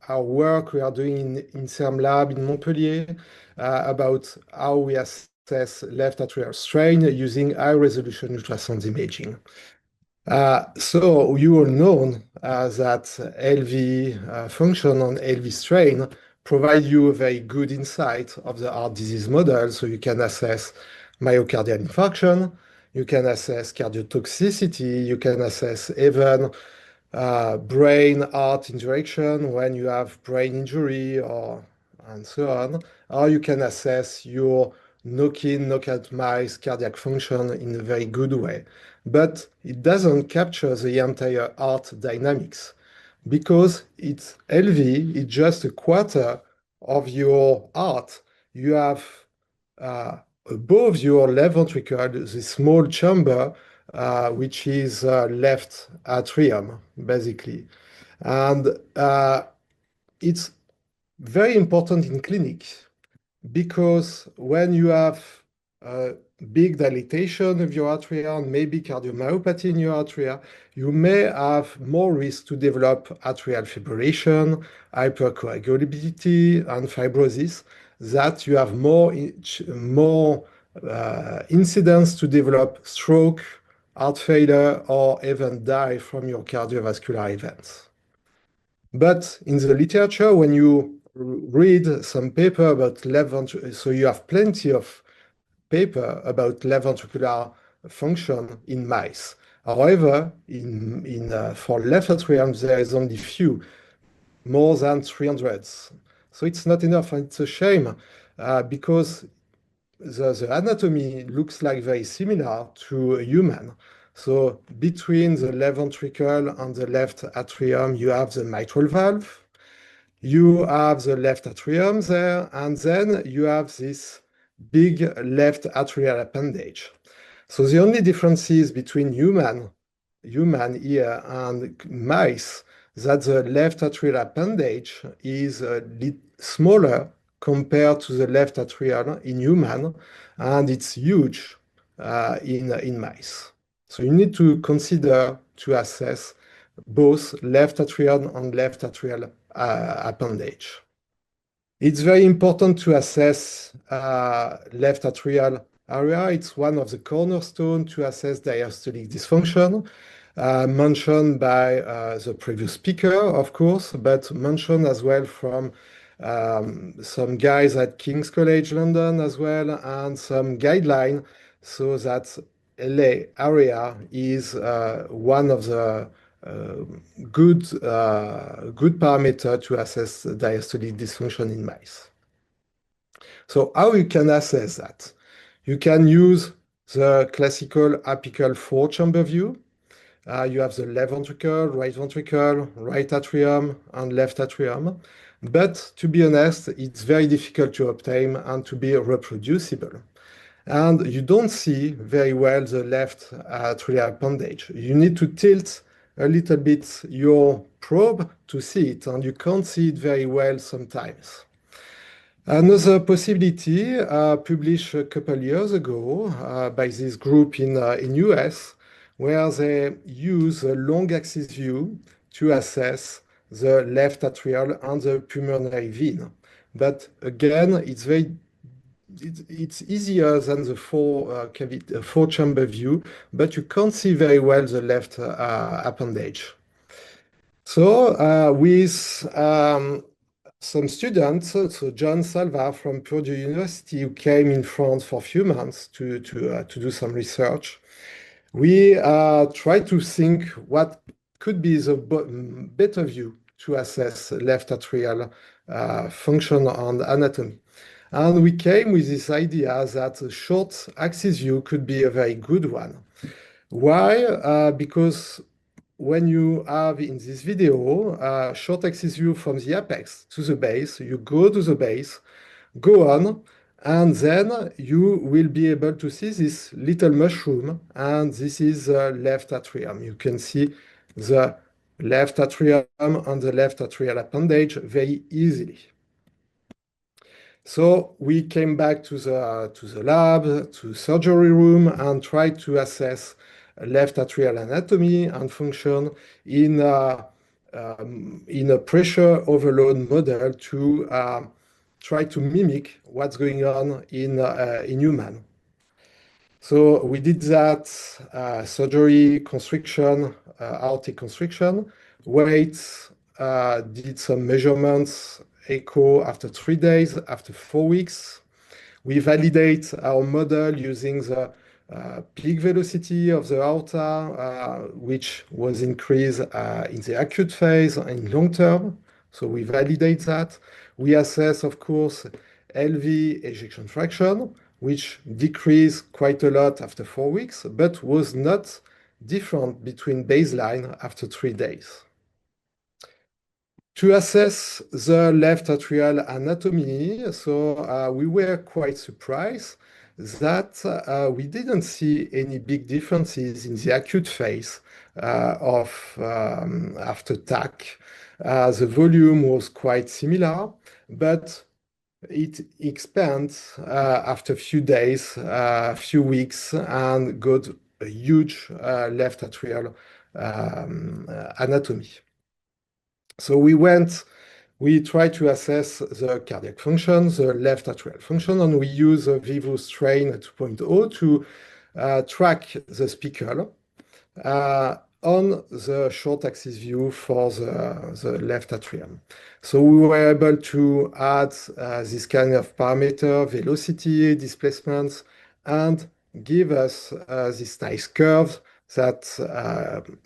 our work we are doing in INSERM lab in Montpellier about how we assess left atrial strain using high-resolution ultrasound imaging. So you all know that LV function and LV strain provide you a very good insight of the heart disease model, so you can assess myocardial infarction, you can assess cardiotoxicity, you can assess even brain-heart interaction when you have brain injury and so on, or you can assess your knock-in, knockout mice cardiac function in a very good way. But it doesn't capture the entire heart dynamics because it's LV, it's just a quarter of your heart. You have above your left ventricle, the small chamber, which is left atrium, basically. And it's very important in clinic because when you have big dilatation of your atria and maybe cardiomyopathy in your atria, you may have more risk to develop atrial fibrillation, hypercoagulability, and fibrosis, that you have more incidence to develop stroke, heart failure, or even die from your cardiovascular events. But in the literature, when you read some paper about left ventricular, so you have plenty of paper about left ventricular function in mice. However, for left atrium, there is only few, more than 300. So it's not enough, and it's a shame because the anatomy looks like very similar to a human. So between the left ventricle and the left atrium, you have the mitral valve, you have the left atrium there, and then you have this big left atrial appendage. So the only differences between human here and mice, that the left atrial appendage is smaller compared to the left atrial in human, and it's huge in mice. So you need to consider to assess both left atrial and left atrial appendage. It's very important to assess left atrial area. It's one of the cornerstones to assess diastolic dysfunction, mentioned by the previous speaker, of course, but mentioned as well from some guys at King's College London as well, and some guideline, so that LA area is one of the good parameter to assess diastolic dysfunction in mice. So how you can assess that? You can use the classical apical four-chamber view. You have the left ventricle, right atrium, and left atrium. But to be honest, it's very difficult to obtain and to be reproducible. And you don't see very well the left atrial appendage. You need to tilt a little bit your probe to see it, and you can't see it very well sometimes. Another possibility published a couple years ago by this group in US, where they use a long axis view to assess the left atrial and the pulmonary vein. But again, it's easier than the four chamber view, but you can't see very well the left appendage. So with some students, so John Salva from Purdue University, who came in France for a few months to do some research, we tried to think what could be the better view to assess left atrial function and anatomy. And we came with this idea that a short axis view could be a very good one. Why? Because when you have in this video short axis view from the apex to the base, you go to the base, go on, and then you will be able to see this little mushroom, and this is the left atrium. You can see the left atrium and the left atrial appendage very easily. So we came back to the lab, to surgery room, and tried to assess left atrial anatomy and function in a pressure overload model to try to mimic what's going on in human. So we did that surgery, constriction, aortic constriction, wait, did some measurements, echo after 3 days, after 4 weeks. We validate our model using the peak velocity of the aorta, which was increased in the acute phase and in long term. So we validate that. We assess, of course, LV ejection fraction, which decreased quite a lot after 4 weeks, but was not different between baseline after 3 days. To assess the left atrial anatomy, so we were quite surprised that we didn't see any big differences in the acute phase of after TAC. The volume was quite similar, but it expands after a few days, a few weeks, and got a huge left atrial anatomy. So we tried to assess the cardiac function, the left atrial function, and we use a Vevo Strain 2.0 to track the speckle on the short axis view for the left atrium. So we were able to add this kind of parameter, velocity, displacements, and give us this nice curve that,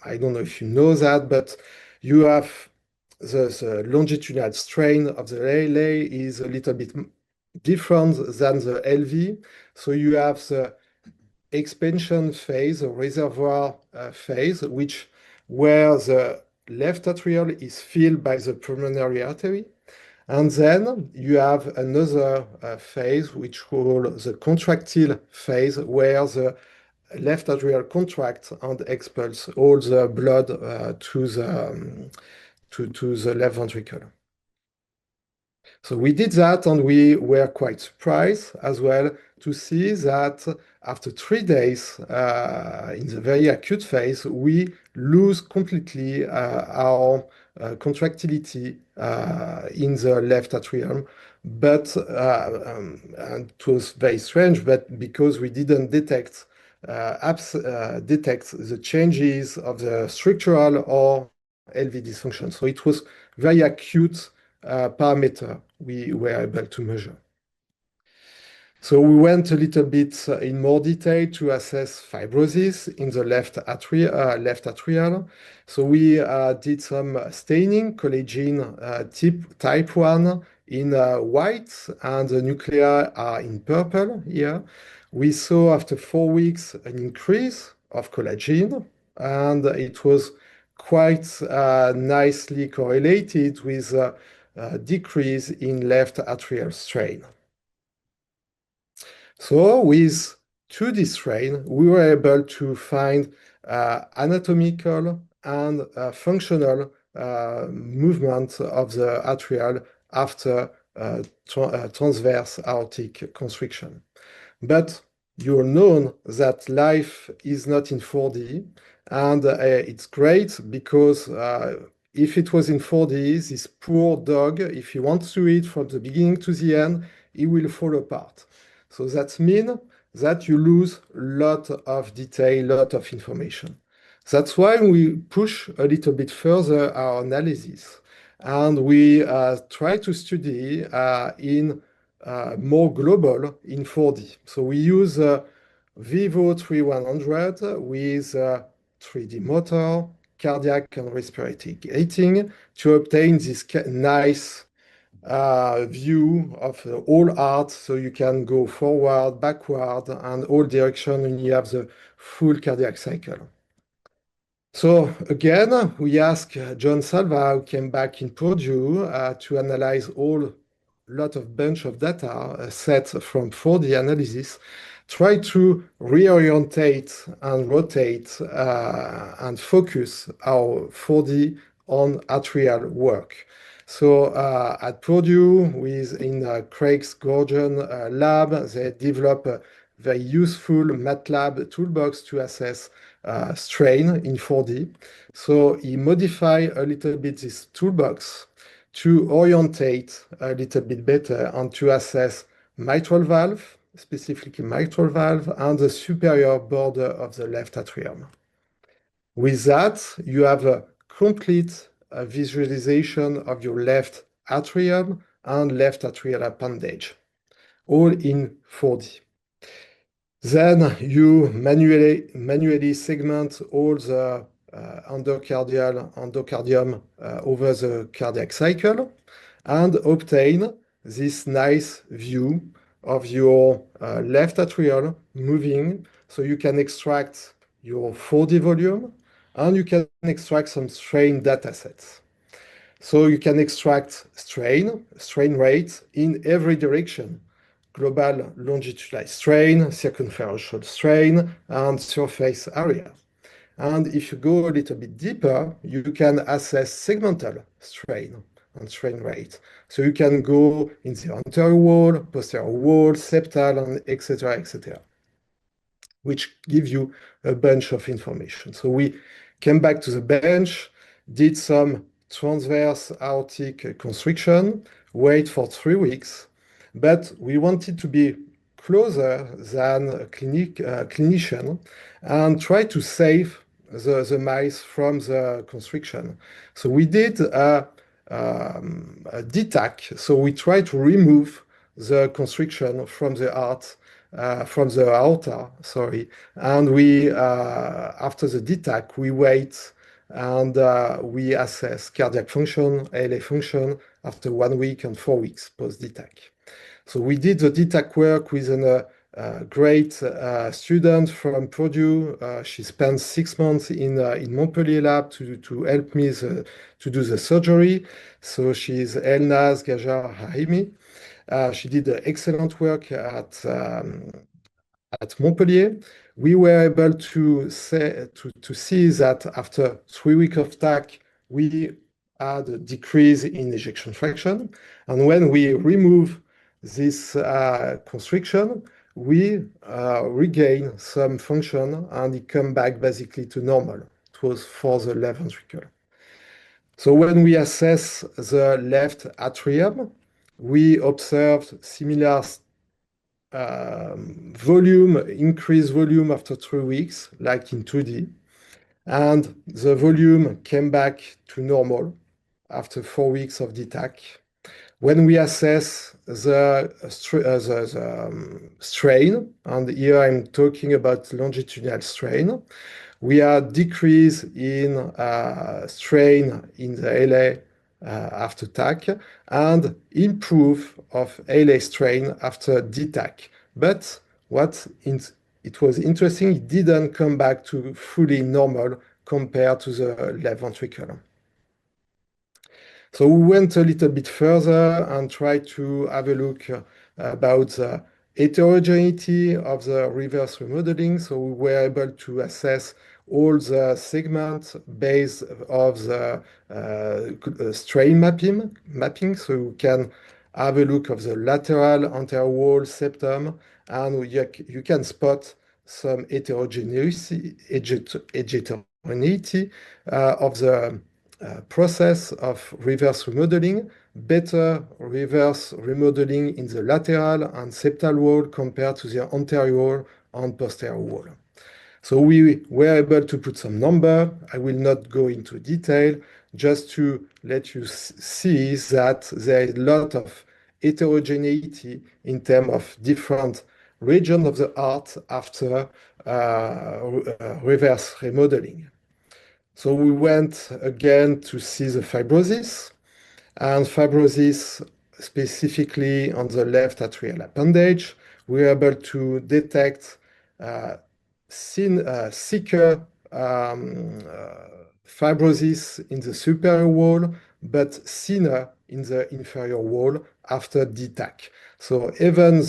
I don't know if you know that, but you have the longitudinal strain of the relay is a little bit different than the LV. So you have the expansion phase, or reservoir phase, where the left atrial is filled by the pulmonary artery. And then you have another phase, which called the contractile phase, where the left atrial contracts and expels all the blood to the left ventricle. So we did that, and we were quite surprised as well to see that after 3 days in the very acute phase, we lose completely our contractility in the left atrium. But and it was very strange, but because we didn't detect the changes of the structural or LV dysfunction. So it was very acute parameter we were able to measure. So we went a little bit in more detail to assess fibrosis in the left atrial. So we did some staining, collagen type 1 in white, and the nuclei are in purple here. We saw after 4 weeks an increase of collagen, and it was quite nicely correlated with a decrease in left atrial strain. So with 2D strain, we were able to find anatomical and functional movement of the atrial after transverse aortic constriction. But you're known that life is not in 4D, and it's great because if it was in 4D, this poor dog, if he wants to eat from the beginning to the end, he will fall apart. So that means that you lose a lot of detail, lot of information. That's why we push a little bit further our analysis, and we try to study in more global in 4D. So we use Vevo 3100 with 3D motor, cardiac and respiratory gating to obtain this nice view of the whole heart, so you can go forward, backward, and all direction, and you have the full cardiac cycle. So again, we asked John Salva, who came back in Purdue, to analyze all lot of bunch of data set from 4D analysis, try to reorientate and rotate and focus our 4D on atrial work. So at Purdue, in Craig's Goergen lab, they developed a very useful MATLAB toolbox to assess strain in 4D. So he modified a little bit this toolbox to orientate a little bit better and to assess mitral valve, specifically mitral valve, and the superior border of the left atrium. With that, you have a complete visualization of your left atrium and left atrial appendage, all in 4D. Then you manually segment all the endocardium over the cardiac cycle and obtain this nice view of your left atrial moving, so you can extract your 4D volume and you can extract some strain data sets. So you can extract strain rate in every direction: global longitudinal strain, circumferential strain, and surface area. And if you go a little bit deeper, you can assess segmental strain and strain rate. So you can go in the anterior wall, posterior wall, septal, and etc., which gives you a bunch of information. So we came back to the bench, did some transverse aortic constriction, wait for 3 weeks, but we wanted to be closer than a clinician and try to save the mice from the constriction. So we did a DTAC, so we try to remove the constriction from the heart, from the aorta, sorry. And we, after the DTAC, we wait and we assess cardiac function, ALA function after 1 week and 4 weeks post-DTAC. So we did the DTAC work with a great student from Purdue. She spent 6 months in Montpellier lab to help me to do the surgery. So she's Elnaz Gajar Haimi. She did excellent work at Montpellier. We were able to see that after 3 weeks of TAC, we had a decrease in ejection fraction. And when we remove this constriction, we regain some function and it come back basically to normal. It was for the left ventricle. So when we assess the left atrium, we observed similar volume, increased volume after 3 weeks, like in 2D. And the volume came back to normal after 4 weeks of DTAC. When we assess the strain, and here I'm talking about longitudinal strain, we had decrease in strain in the ALA after TAC and improve of ALA strain after DTAC. But it was interesting, it didn't come back to fully normal compared to the left ventricle. So we went a little bit further and tried to have a look about the heterogeneity of the reverse remodeling. So we were able to assess all the segments based of the strain mapping. So you can have a look of the lateral anterior wall septum, and you can spot some heterogeneity of the process of reverse remodeling, better reverse remodeling in the lateral and septal wall compared to the anterior and posterior wall. So we were able to put some number. I will not go into detail, just to let you see that there is a lot of heterogeneity in terms of different regions of the heart after reverse remodeling. So we went again to see the fibrosis, and fibrosis specifically on the left atrial appendage. We were able to detect thicker fibrosis in the superior wall, but thinner in the inferior wall after DTAC. So even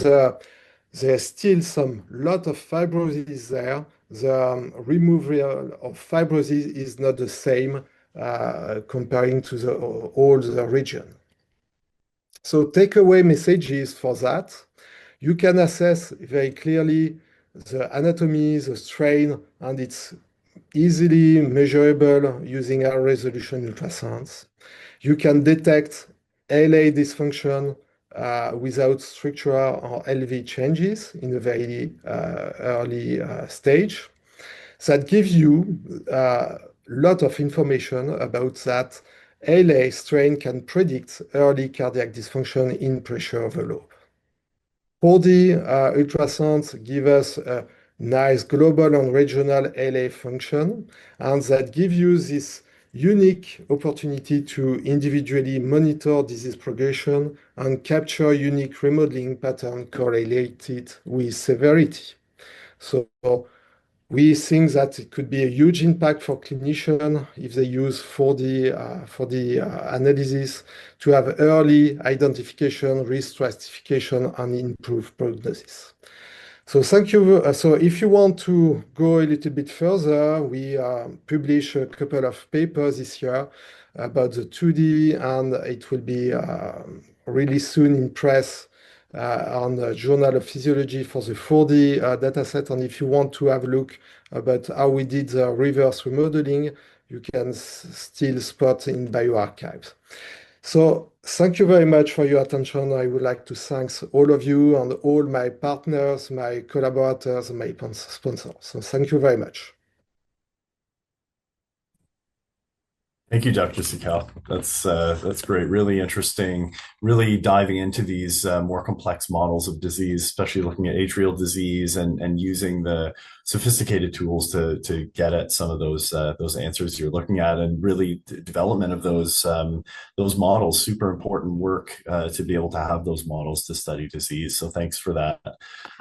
there's still some lot of fibrosis there. The removal of fibrosis is not the same comparing to all the region. So takeaway messages for that. You can assess very clearly the anatomy, the strain, and it's easily measurable using high resolution ultrasounds. You can detect LA dysfunction without structural or LV changes in a very early stage. That gives you a lot of information about that LA strain can predict early cardiac dysfunction in pressure overload. 4D ultrasounds give us a nice global and regional LA function, and that gives you this unique opportunity to individually monitor disease progression and capture unique remodeling pattern correlated with severity. So we think that it could be a huge impact for clinicians if they use 4D analysis to have early identification, risk stratification, and improve prognosis. So thank you. So if you want to go a little bit further, we publish a couple of papers this year about the 2D, and it will be really soon in press on the Journal of Physiology for the 4D dataset. And if you want to have a look about how we did the reverse remodeling, you can still spot in bioarchives. So thank you very much for your attention. I would like to thank all of you and all my partners, my collaborators, and my sponsors. So thank you very much. Thank you, Dr. Sicard. That's great. Really interesting. Really diving into these more complex models of disease, especially looking at atrial disease and using the sophisticated tools to get at some of those answers you're looking at, and really the development of those models. Super important work to be able to have those models to study disease. So thanks for that.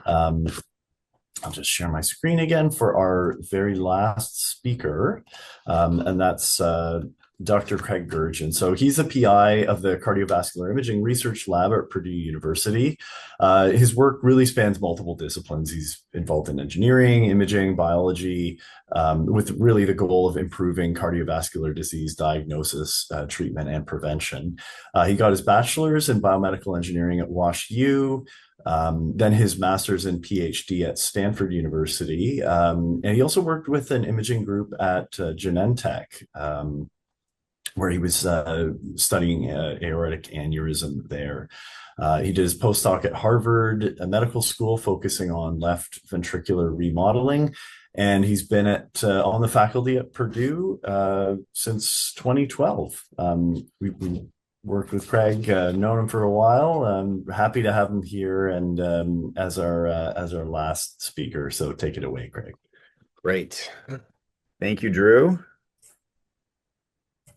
I'll just share my screen again for our very last speaker, and that's Dr. Craig Goergen. So he's a PI of the Cardiovascular Imaging Research Lab at Purdue University. His work really spans multiple disciplines. He's involved in engineering, imaging, biology, with really the goal of improving cardiovascular disease diagnosis, treatment, and prevention. He got his bachelor's in biomedical engineering at WashU, then his master's and PhD at Stanford University. And he also worked with an imaging group at Genentech, where he was studying aortic aneurysm there. He did his postdoc at Harvard Medical School, focusing on left ventricular remodeling. And he's been on the faculty at Purdue since 2012. We worked with Craig, known him for a while. I'm happy to have him here and as our last speaker. So take it away, Craig. Great. Thank you, Drew.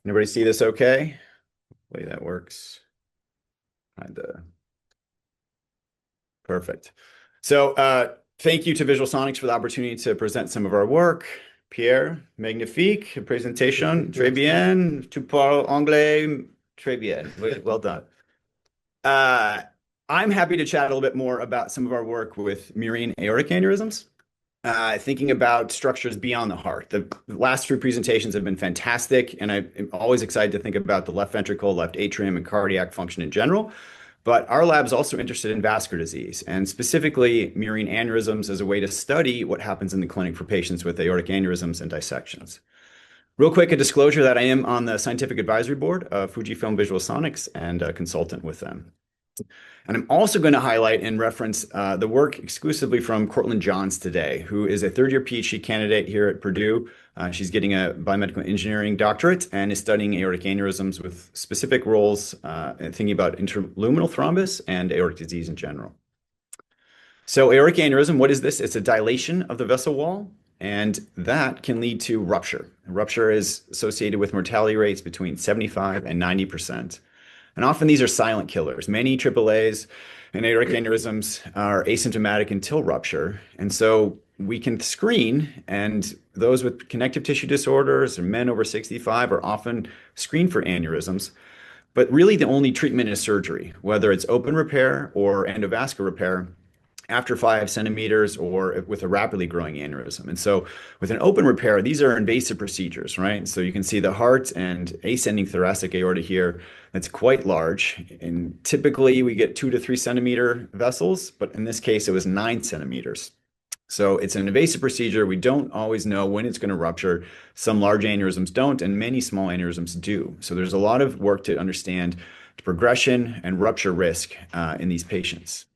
Everybody see this okay? Hopefully that works. Perfect. So thank you to VisualSonics for the opportunity to present some of our work. Pierre, magnifique présentation, très bien. Tu parles anglais, très bien. Well done. I'm happy to chat a little bit more about some of our work with murine aortic aneurysms. thinking about structures beyond the heart. The last three presentations have been fantastic, and I'm always excited to think about the left ventricle, left atrium, and cardiac function in general. But our lab is also interested in vascular disease, and specifically Murine aneurysms as a way to study what happens in the clinic for patients with aortic aneurysms and dissections. Real quick, a disclosure that I am on the scientific advisory board of FUJIFILM VisualSonics and a consultant with them. And I'm also going to highlight and reference the work exclusively from Cortland Johns today, who is a third-year PhD candidate here at Purdue. She's getting a biomedical engineering doctorate and is studying aortic aneurysms with specific roles thinking about intraluminal thrombus and aortic disease in general. So aortic aneurysm, what is this? It's a dilation of the vessel wall, and that can lead to rupture. Rupture is associated with mortality rates between 75 and 90%. And often these are silent killers. Many AAAs and aortic aneurysms are asymptomatic until rupture. And so we can screen, and those with connective tissue disorders or men over 65 are often screened for aneurysms. But really the only treatment is surgery, whether it's open repair or endovascular repair after 5 centimeters or with a rapidly growing aneurysm. And so with an open repair, these are invasive procedures, right? So you can see the heart and ascending thoracic aorta here. That's quite large. And typically we get 2 to 3 centimeter vessels, but in this case, it was 9 centimeters. So it's an invasive procedure. We don't always know when it's going to rupture. Some large aneurysms don't, and many small aneurysms do. So there's a lot of work to understand the progression and rupture risk in these patients.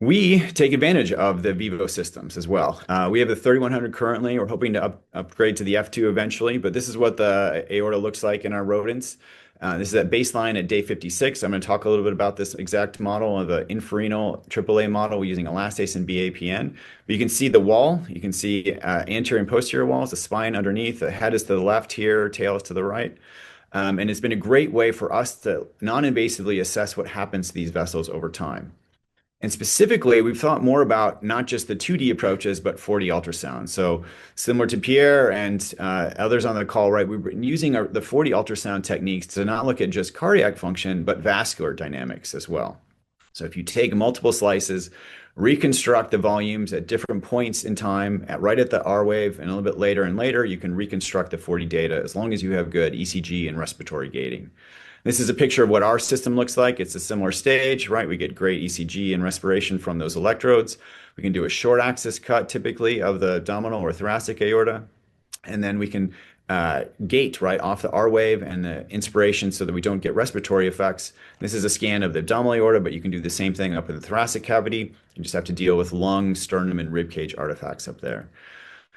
We take advantage of the Vevo systems as well. We have the 3100 currently. We're hoping to upgrade to the F2 eventually, but this is what the aorta looks like in our rodents. This is at baseline at day 56. I'm going to talk a little bit about this exact model of the Infarrenal AAA model using elastase and BAPN. But you can see the wall. You can see anterior and posterior walls, the spine underneath. The head is to the left here, tail is to the right. And it's been a great way for us to non-invasively assess what happens to these vessels over time. And specifically, we've thought more about not just the 2D approaches, but 4D ultrasound. So similar to Pierre and others on the call, right, we've been using the 4D ultrasound techniques to not look at just cardiac function, but vascular dynamics as well. So if you take multiple slices, reconstruct the volumes at different points in time, right at the R wave and a little bit later and later, you can reconstruct the 4D data as long as you have good ECG and respiratory gating. This is a picture of what our system looks like. It's a similar stage, right? We get great ECG and respiration from those electrodes. We can do a short axis cut typically of the abdominal or thoracic aorta. And then we can gate right off the R wave and the inspiration so that we don't get respiratory effects. This is a scan of the abdominal aorta, but you can do the same thing up in the thoracic cavity. You just have to deal with lung, sternum, and rib cage artifacts up there.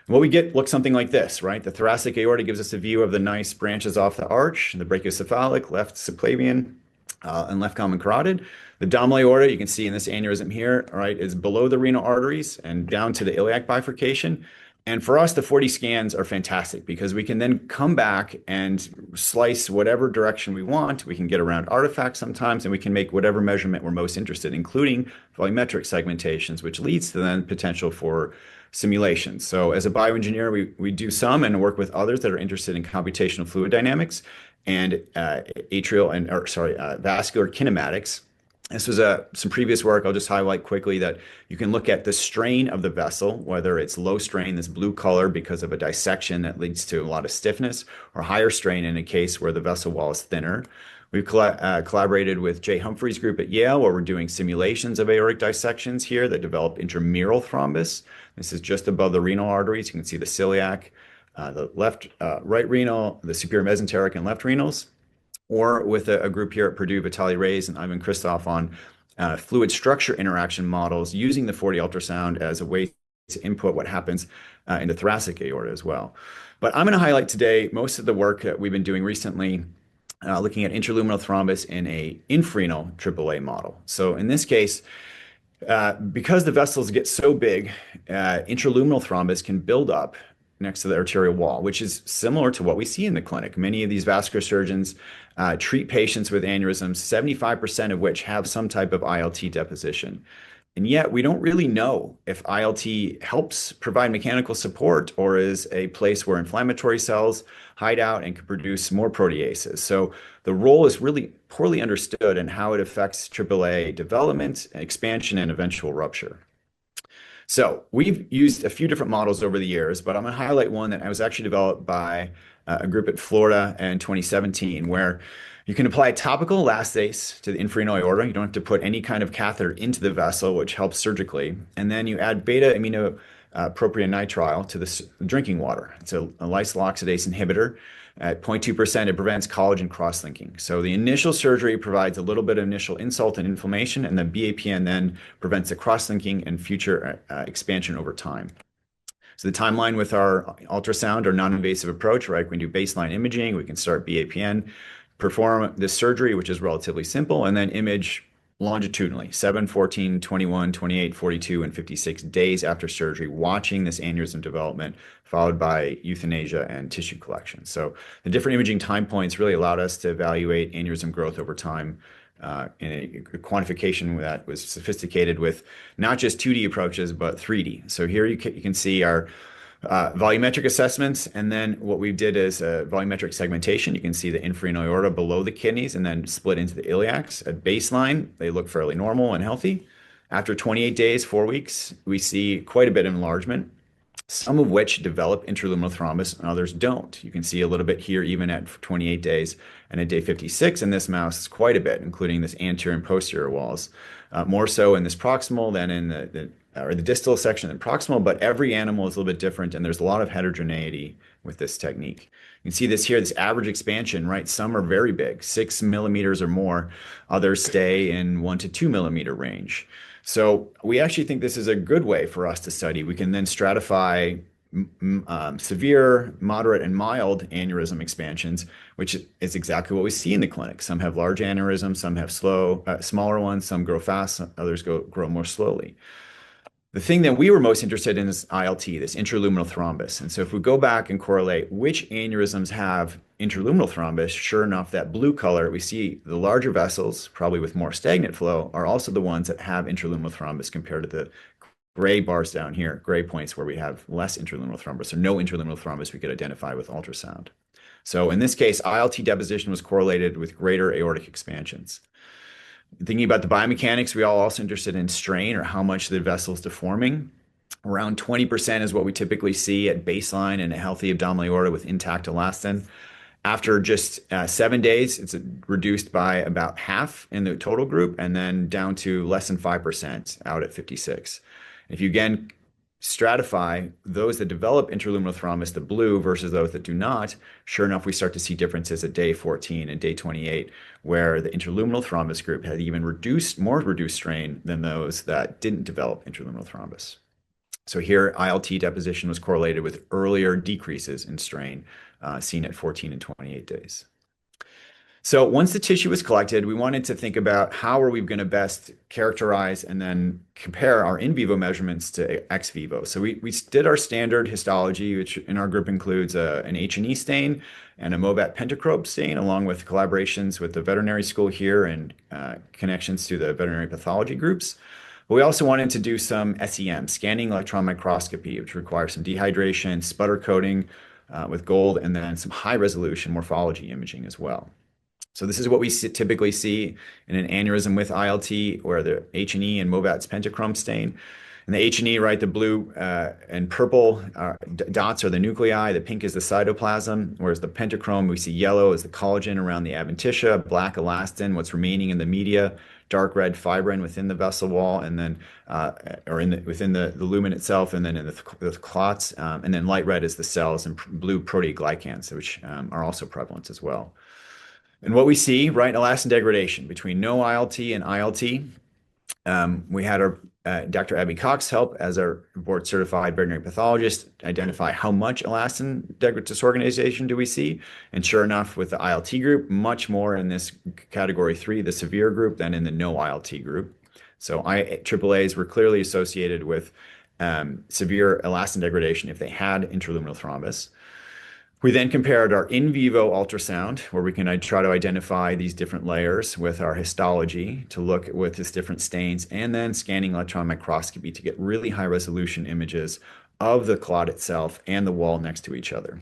What we get looks something like this, right? The thoracic aorta gives us a view of the nice branches off the arch, the brachiocephalic, left subclavian, and left common carotid. The abdominal aorta, you can see in this aneurysm here, right, is below the renal arteries and down to the iliac bifurcation. And for us, the 4D scans are fantastic because we can then come back and slice whatever direction we want. We can get around artifacts sometimes, and we can make whatever measurement we're most interested in, including volumetric segmentations, which leads to then potential for simulations. So as a bioengineer, we do some and work with others that are interested in computational fluid dynamics and vascular kinematics. This was some previous work. I'll just highlight quickly that you can look at the strain of the vessel, whether it's low strain, this blue color because of a dissection that leads to a lot of stiffness, or higher strain in a case where the vessel wall is thinner. We've collaborated with Jay Humphrey's group at Yale, where we're doing simulations of aortic dissections here that develop intramural thrombus. This is just above the renal arteries. You can see the celiac, the right renal, the superior mesenteric and left renals, or with a group here at Purdue, Vitaly Reyes and Ivan Christoph on fluid structure interaction models using the 4D ultrasound as a way to input what happens in the thoracic aorta as well. But I'm going to highlight today most of the work that we've been doing recently looking at intraluminal thrombus in a infrenal AAA model. So in this case, because the vessels get so big, intraluminal thrombus can build up next to the arterial wall, which is similar to what we see in the clinic. Many of these vascular surgeons treat patients with aneurysms, 75% of which have some type of ILT deposition. And yet we don't really know if ILT helps provide mechanical support or is a place where inflammatory cells hide out and can produce more proteases. So the role is really poorly understood in how it affects AAA development, expansion, and eventual rupture. So we've used a few different models over the years, but I'm going to highlight one that was actually developed by a group at Florida in 2017, where you can apply topical elastase to the infrarenal aorta. You don't have to put any kind of catheter into the vessel, which helps surgically. And then you add beta aminopropionitrile to the drinking water. It's a lysyl oxidase inhibitor. At 0.2%, it prevents collagen cross-linking. So the initial surgery provides a little bit of initial insult and inflammation, and the BAPN then prevents the cross-linking and future expansion over time. So the timeline with our ultrasound or non-invasive approach, right? We can do baseline imaging, we can start BAPN, perform this surgery, which is relatively simple, and then image longitudinally, 7, 14, 21, 28, 42, and 56 days after surgery, watching this aneurysm development, followed by euthanasia and tissue collection. So the different imaging time points really allowed us to evaluate aneurysm growth over time in a quantification that was sophisticated with not just 2D approaches, but 3D. So here you can see our volumetric assessments, and then what we did is volumetric segmentation. You can see the infrarenal aorta below the kidneys and then split into the iliacs. At baseline, they look fairly normal and healthy. After 28 days, 4 weeks, we see quite a bit of enlargement, some of which develop intraluminal thrombus and others don't. You can see a little bit here even at 28 days, and at day 56 in this mouse, quite a bit, including this anterior and posterior walls. More so in this proximal than in the distal section than proximal, but every animal is a little bit different, and there's a lot of heterogeneity with this technique. You can see this here, this average expansion, right? Some are very big, 6 millimeters or more. Others stay in 1 to 2 millimeter range. So we actually think this is a good way for us to study. We can then stratify severe, moderate, and mild aneurysm expansions, which is exactly what we see in the clinic. Some have large aneurysms, some have smaller ones, some grow fast, others grow more slowly. The thing that we were most interested in is ILT, this intraluminal thrombus. And so if we go back and correlate which aneurysms have intraluminal thrombus, sure enough, that blue color, we see the larger vessels, probably with more stagnant flow, are also the ones that have intraluminal thrombus compared to the gray bars down here, gray points where we have less intraluminal thrombus or no intraluminal thrombus we could identify with ultrasound. So in this case, ILT deposition was correlated with greater aortic expansions. Thinking about the biomechanics, we are also interested in strain or how much the vessel is deforming. Around 20% is what we typically see at baseline in a healthy abdominal aorta with intact elastin. After just 7 days, it's reduced by about half in the total group, and then down to less than 5% out at 56. If you again stratify those that develop intraluminal thrombus, the blue, versus those that do not, sure enough, we start to see differences at day 14 and day 28, where the intraluminal thrombus group had even more reduced strain than those that didn't develop intraluminal thrombus. So here, ILT deposition was correlated with earlier decreases in strain seen at 14 and 28 days. So once the tissue was collected, we wanted to think about how are we going to best characterize and then compare our in vivo measurements to ex vivo. So we did our standard histology, which in our group includes an H&E stain and a MOBAT pentaprobe stain, along with collaborations with the veterinary school here and connections to the veterinary pathology groups. But we also wanted to do some SEM, scanning electron microscopy, which requires some dehydration, sputter coating with gold, and then some high resolution morphology imaging as well. So this is what we typically see in an aneurysm with ILT, where the H&E and MOBAT's pentachrome stain. And the H&E, right, the blue and purple dots are the nuclei, the pink is the cytoplasm, whereas the pentachrome, we see yellow is the collagen around the adventitia, black elastin, what's remaining in the media, dark red fibrin within the vessel wall, and then within the lumen itself, and then in the clots, and then light red is the cells, and blue proteoglycans, which are also prevalent as well. And what we see, right, elastin degradation between no ILT and ILT. We had our Dr. Abby Cox help as our board certified veterinary pathologist identify how much elastin disorganization do we see. And sure enough, with the ILT group, much more in this category 3, the severe group, than in the no ILT group. So IAAAs were clearly associated with severe elastin degradation if they had intraluminal thrombus. We then compared our in vivo ultrasound, where we can try to identify these different layers with our histology to look with these different stains, and then scanning electron microscopy to get really high resolution images of the clot itself and the wall next to each other.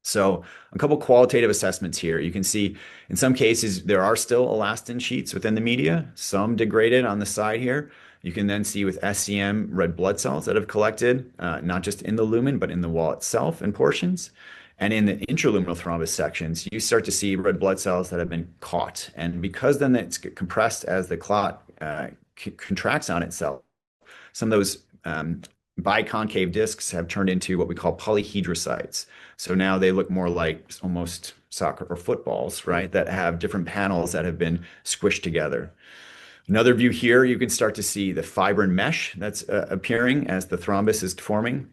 So a couple qualitative assessments here. You can see in some cases there are still elastin sheets within the media, some degraded on the side here. You can then see with SCM red blood cells that have collected, not just in the lumen, but in the wall itself in portions. And in the intraluminal thrombus sections, you start to see red blood cells that have been caught. And because then it's compressed as the clot contracts on itself, some of those biconcave discs have turned into what we call polyhedrocytes. So now they look more like almost soccer or footballs, right? That have different panels that have been squished together. Another view here, you can start to see the fibrin mesh that's appearing as the thrombus is forming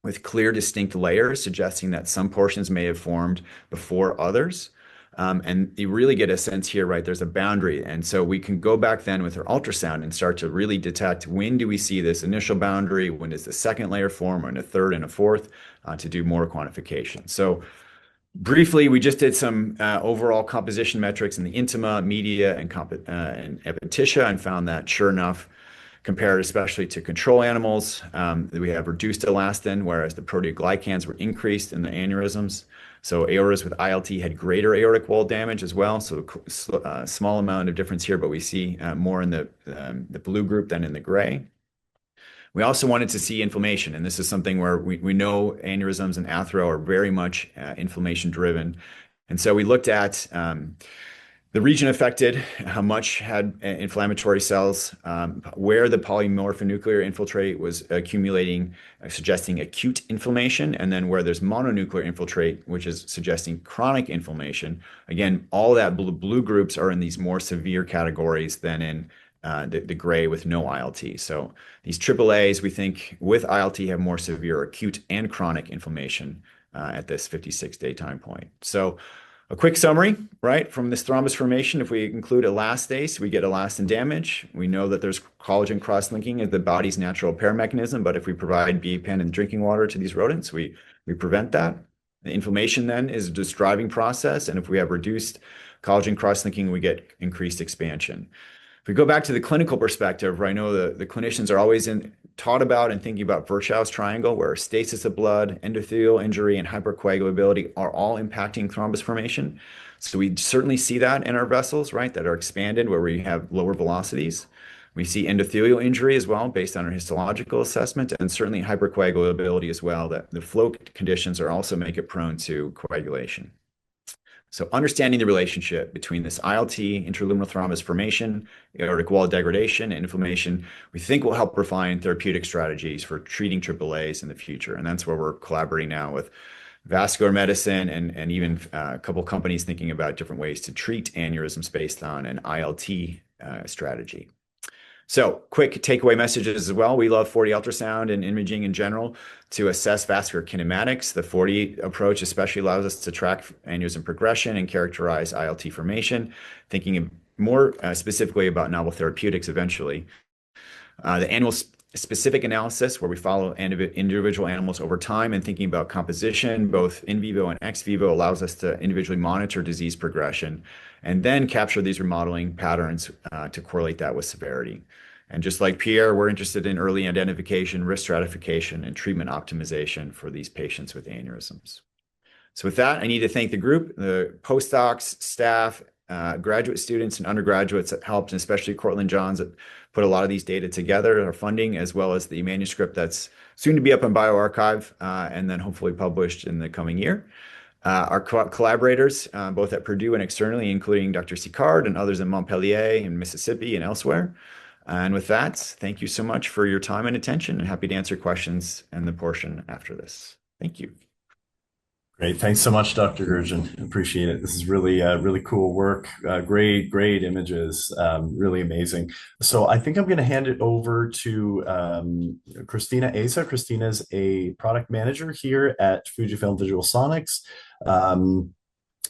with clear, distinct layers, suggesting that some portions may have formed before others. And you really get a sense here, right? There's a boundary. And so we can go back then with our ultrasound and start to really detect when do we see this initial boundary, when does the second layer form, or in a third and a fourth, to do more quantification. So briefly, we just did some overall composition metrics in the intima, media, and epithecia, and found that sure enough, compared especially to control animals, we have reduced elastin, whereas the proteoglycans were increased in the aneurysms. So aortas with ILT had greater aortic wall damage as well. So a small amount of difference here, but we see more in the blue group than in the gray. We also wanted to see inflammation, and this is something where we know aneurysms and atrial are very much inflammation driven. And so we looked at the region affected, how much had inflammatory cells, where the polymorphonuclear infiltrate was accumulating, suggesting acute inflammation, and then where there's mononuclear infiltrate, which is suggesting chronic inflammation. Again, all that blue groups are in these more severe categories than in the gray with no ILT. So these AAAs, we think with ILT have more severe acute and chronic inflammation at this 56-day time point. So a quick summary, right? From this thrombus formation, if we include elastase, we get elastin damage. We know that there's collagen cross-linking as the body's natural repair mechanism, but if we provide BPEN and drinking water to these rodents, we prevent that. The inflammation then is this driving process, and if we have reduced collagen cross-linking, we get increased expansion. If we go back to the clinical perspective, where I know the clinicians are always taught about and thinking about Virchow's triangle, where stasis of blood, endothelial injury, and hypercoagulability are all impacting thrombus formation. So we certainly see that in our vessels, right, that are expanded where we have lower velocities. We see endothelial injury as well, based on our histological assessment, and certainly hypercoagulability as well, that the flow conditions are also make it prone to coagulation. So understanding the relationship between this ILT, intraluminal thrombus formation, aortic wall degradation, and inflammation, we think will help refine therapeutic strategies for treating AAAs in the future. And that's where we're collaborating now with vascular medicine and even a couple companies thinking about different ways to treat aneurysms based on an ILT strategy. So quick takeaway messages as well. We love 4D ultrasound and imaging in general to assess vascular kinematics. The 4D approach especially allows us to track aneurysm progression and characterize ILT formation, thinking more specifically about novel therapeutics eventually. The animal specific analysis, where we follow individual animals over time and thinking about composition, both in vivo and ex vivo, allows us to individually monitor disease progression and then capture these remodeling patterns to correlate that with severity. And just like Pierre, we're interested in early identification, risk stratification, and treatment optimization for these patients with aneurysms. So with that, I need to thank the group, the postdocs, staff, graduate students, and undergraduates that helped, and especially Cortland Johns that put a lot of these data together, our funding, as well as the manuscript that's soon to be up on bioRxiv and then hopefully published in the coming year. Our collaborators, both at Purdue and externally, including Dr. Sicard and others in Montpellier and Mississippi and elsewhere. And with that, thank you so much for your time and attention, and happy to answer questions in the portion after this. Thank you. Great. Thanks so much, Dr. Goergen. Appreciate it. This is really, really cool work. Great images. Really amazing. So I think I'm going to hand it over to Christina Asa. Christina's a product manager here at FUJIFILM VisualSonics.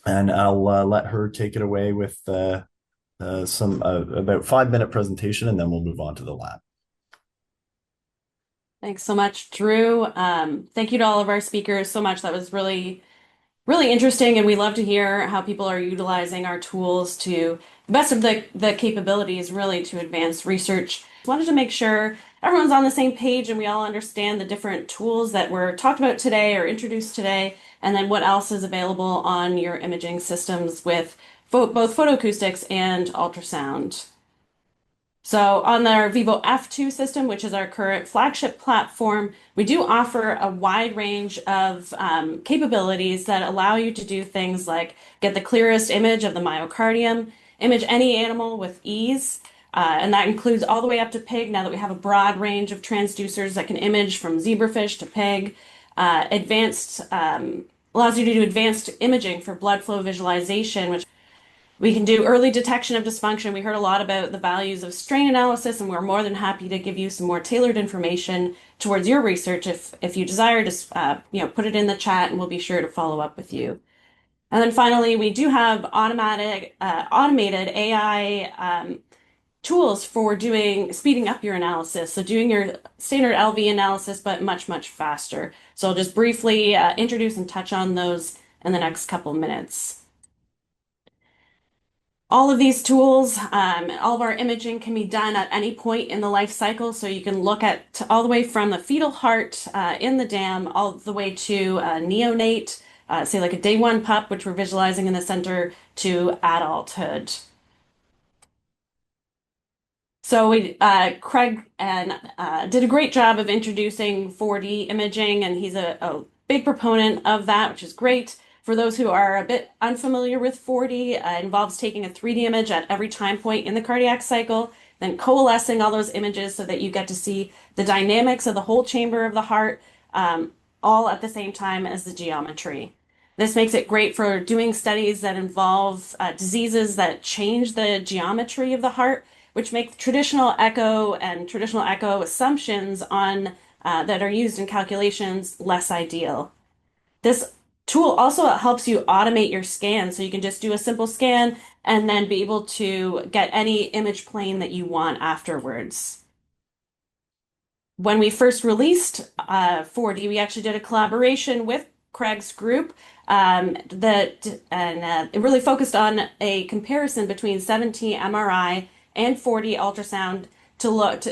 And I'll let her take it away with some about 5-minute presentation, and then we'll move on to the lab. Thanks so much, Drew. Thank you to all of our speakers so much. That was really interesting, and we love to hear how people are utilizing our tools to the best of the capabilities really to advance research. Wanted to make sure everyone's on the same page and we all understand the different tools that were talked about today or introduced today and then what else is available on your imaging systems with both photoacoustics and ultrasound. So on our Vevo F2 system, which is our current flagship platform, we do offer a wide range of capabilities that allow you to do things like get the clearest image of the myocardium, image any animal with ease, and that includes all the way up to pig, now that we have a broad range of transducers that can image from zebrafish to pig. Allows you to do advanced imaging for blood flow visualization, which we can do early detection of dysfunction. We heard a lot about the values of strain analysis, and we're more than happy to give you some more tailored information towards your research if you desire to put it in the chat, and we'll be sure to follow up with you. And then finally, we do have automated AI tools for speeding up your analysis. So doing your standard LV analysis, but much, much faster. So I'll just briefly introduce and touch on those in the next couple minutes. All of these tools, all of our imaging can be done at any point in the life cycle. So you can look at all the way from the fetal heart in the dam, all the way to neonate, say like a day one pup, which we're visualizing in the center, to adulthood. So Craig did a great job of introducing 4D imaging, and he's a big proponent of that, which is great. For those who are a bit unfamiliar with 4D, it involves taking a 3D image at every time point in the cardiac cycle, then coalescing all those images so that you get to see the dynamics of the whole chamber of the heart, all at the same time as the geometry. This makes it great for doing studies that involve diseases that change the geometry of the heart, which make traditional echo assumptions on that are used in calculations less ideal. This tool also helps you automate your scan, so you can just do a simple scan and then be able to get any image plane that you want afterwards. When we first released 4D, we actually did a collaboration with Craig's group it really focused on a comparison between 7T MRI and 4D ultrasound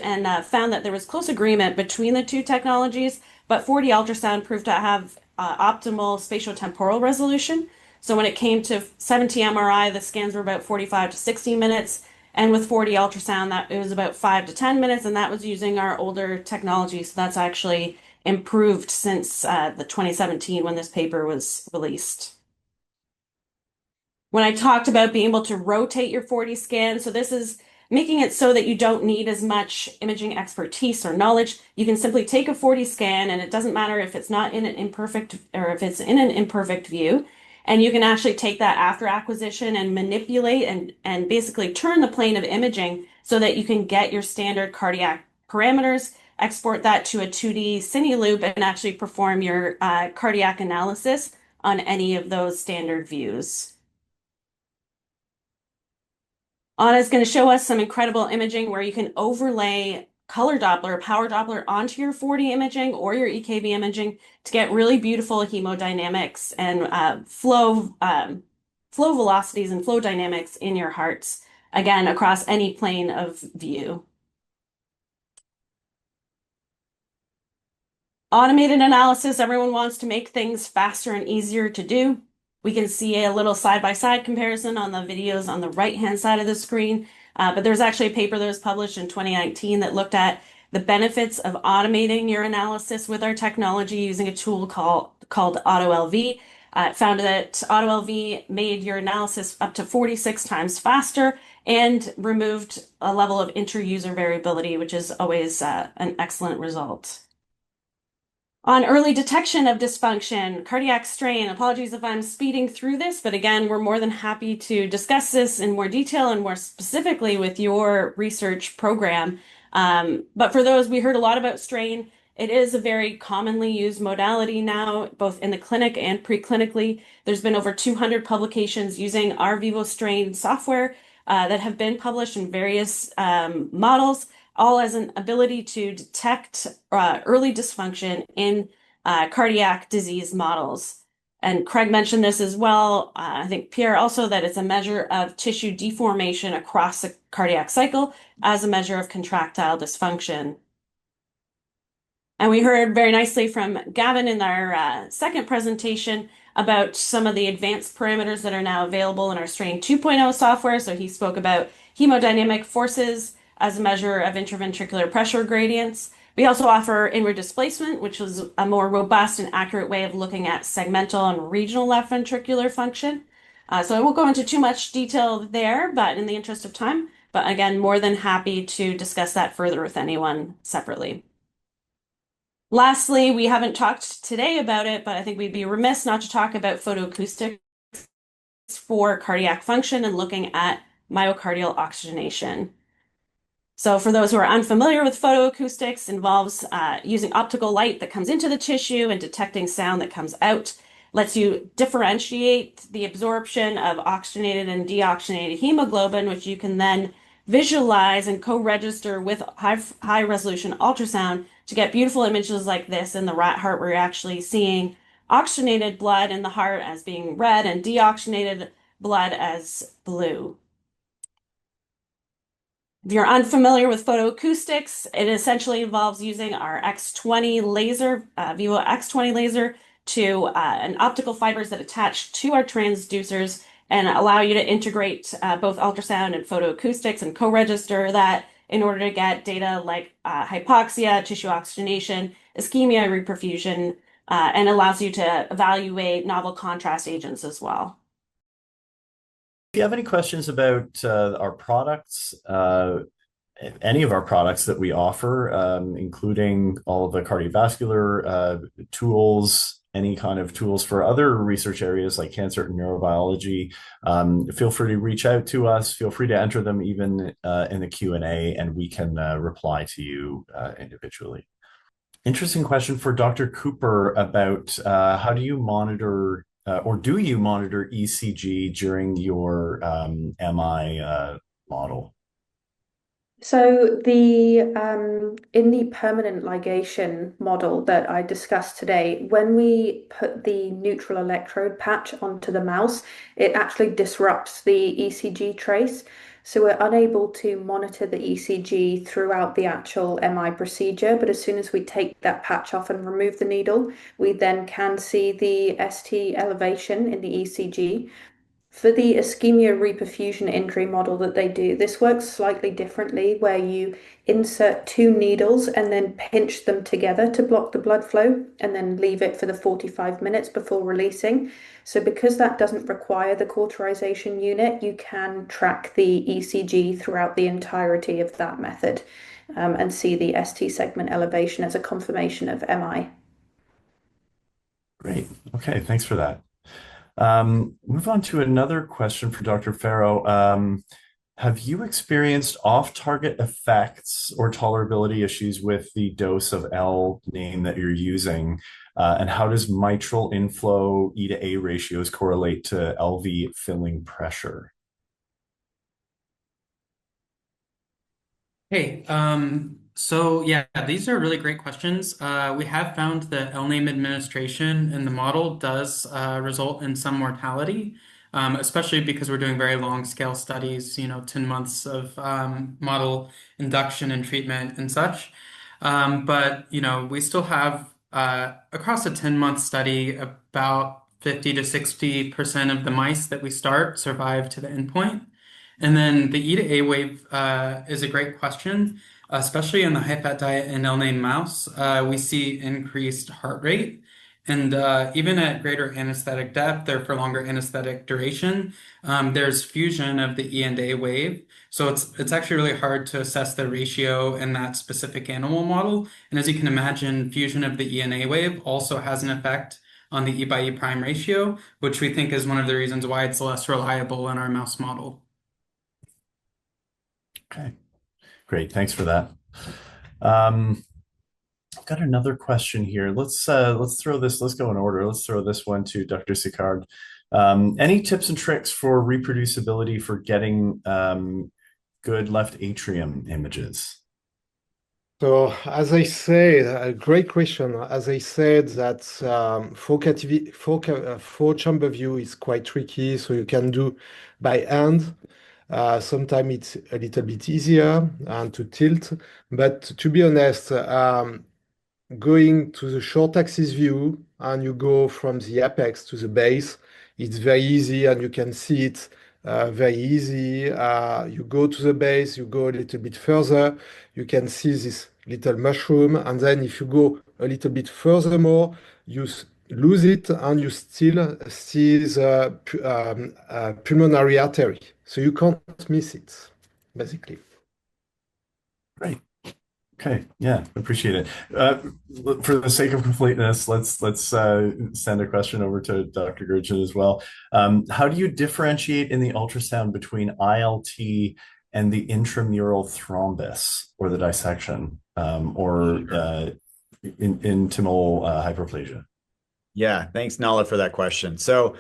and found that there was close agreement between the two technologies, but 4D ultrasound proved to have optimal spatiotemporal resolution. So when it came to 7T MRI, the scans were about 45 to 60 minutes, and with 4D ultrasound, it was about 5 to 10 minutes, and that was using our older technology. So that's actually improved since the 2017 when this paper was released. When I talked about being able to rotate your 4D scan, so this is making it so that you don't need as much imaging expertise or knowledge. You can simply take a 4D scan, and it doesn't matter if it's not in an imperfect or if it's in an imperfect view. And you can actually take that after acquisition and manipulate and basically turn the plane of imaging so that you can get your standard cardiac parameters, export that to a 2D cine loop, and actually perform your cardiac analysis on any of those standard views. Anna's going to show us some incredible imaging where you can overlay color Doppler, power Doppler onto your 4D imaging or your EKV imaging to get really beautiful hemodynamics and flow velocities and flow dynamics in your hearts, again, across any plane of view. Automated analysis, everyone wants to make things faster and easier to do. We can see a little side-by-side comparison on the videos on the right-hand side of the screen. But there's actually a paper that was published in 2019 that looked at the benefits of automating your analysis with our technology using a tool called AutoLV. It found that AutoLV made your analysis up to 46 times faster and removed a level of inter-user variability, which is always an excellent result. On early detection of dysfunction, cardiac strain, apologies if I'm speeding through this, but again, we're more than happy to discuss this in more detail and more specifically with your research program. But for those, we heard a lot about strain. It is a very commonly used modality now, both in the clinic and preclinically. There's been over 200 publications using our Vevo Strain software that have been published in various models, all as an ability to detect early dysfunction in cardiac disease models. And Craig mentioned this as well. I think Pierre also, that it's a measure of tissue deformation across the cardiac cycle as a measure of contractile dysfunction. And we heard very nicely from Gavin in our second presentation about some of the advanced parameters that are now available in our Strain 2.0 software. So he spoke about hemodynamic forces as a measure of intraventricular pressure gradients. We also offer inward displacement, which is a more robust and accurate way of looking at segmental and regional left ventricular function. So I won't go into too much detail there, but in the interest of time, but again, more than happy to discuss that further with anyone separately. Lastly, we haven't talked today about it, but I think we'd be remiss not to talk about photoacoustics for cardiac function and looking at myocardial oxygenation. So for those who are unfamiliar with photoacoustics, involves using optical light that comes into the tissue and detecting sound that comes out. Lets you differentiate the absorption of oxygenated and deoxygenated hemoglobin, which you can then visualize and co-register with high resolution ultrasound to get beautiful images like this in the rat heart, where you're actually seeing oxygenated blood in the heart as being red and deoxygenated blood as blue. If you're unfamiliar with photoacoustics, it essentially involves using our X20 laser, Vevo X20 laser, to an optical fibers that attach to our transducers and allow you to integrate both ultrasound and photoacoustics and co-register that in order to get data like hypoxia, tissue oxygenation, ischemia, reperfusion, and allows you to evaluate novel contrast agents as well. If you have any questions about our products, any of our products that we offer, including all of the cardiovascular tools, any kind of tools for other research areas like cancer and neurobiology, feel free to reach out to us. Feel free to enter them even in the Q&A, and we can reply to you individually. Interesting question for Dr. Cooper about how do you monitor or do you monitor ECG during your MI model? So in the permanent ligation model that I discussed today, when we put the neutral electrode patch onto the mouse, it actually disrupts the ECG trace. So we're unable to monitor the ECG throughout the actual MI procedure, but as soon as we take that patch off and remove the needle, we then can see the ST elevation in the ECG. For the ischemia reperfusion injury model that they do, this works slightly differently, where you insert two needles and then pinch them together to block the blood flow and then leave it for the 45 minutes before releasing. So because that doesn't require the cauterization unit, you can track the ECG throughout the entirety of that method and see the ST segment elevation as a confirmation of MI. Great. Okay, thanks for that. Move on to another question for Dr. Pharaoh. Have you experienced off-target effects or tolerability issues with the dose of L-name that you're using? And how does mitral inflow E to A ratios correlate to LV filling pressure? Hey, so yeah, these are really great questions. We have found that L-name administration in the model does result in some mortality, especially because we're doing very long scale studies, 10 months of model induction and treatment and such. But we still have across a 10-month study, about 50 to 60% of the mice that we start survive to the endpoint. And then the E to A wave is a great question, especially in the high-fat diet and L-name mouse. We see increased heart rate, and even at greater anesthetic depth or for longer anesthetic duration, there's fusion of the E and A wave. So it's actually really hard to assess the ratio in that specific animal model. And as you can imagine, fusion of the E and A wave also has an effect on the E by E prime ratio, which we think is one of the reasons why it's less reliable in our mouse model. Okay, great. Thanks for that. I've got another question here. Let's throw this. Let's go in order. Let's throw this one to Dr. Sicard. Any tips and tricks for reproducibility for getting good left atrium images? So, as I said, a great question. As I said, that four chamber view is quite tricky, so you can do by hand. Sometimes it's a little bit easier and to tilt, but to be honest, going to the short axis view and you go from the apex to the base. It's very easy and you can see it very easy. You go to the base, you go a little bit further, you can see this little mushroom. And then if you go a little bit further more, you lose it and you still see the pulmonary artery. So you can't miss it, basically. Great. Okay, yeah, appreciate it. For the sake of completeness, let's send a question over to Dr. Goergen as well. How do you differentiate in the ultrasound between ILT and the intramural thrombus or the dissection or intimal hyperplasia? Yeah, thanks, Nala, for that question. So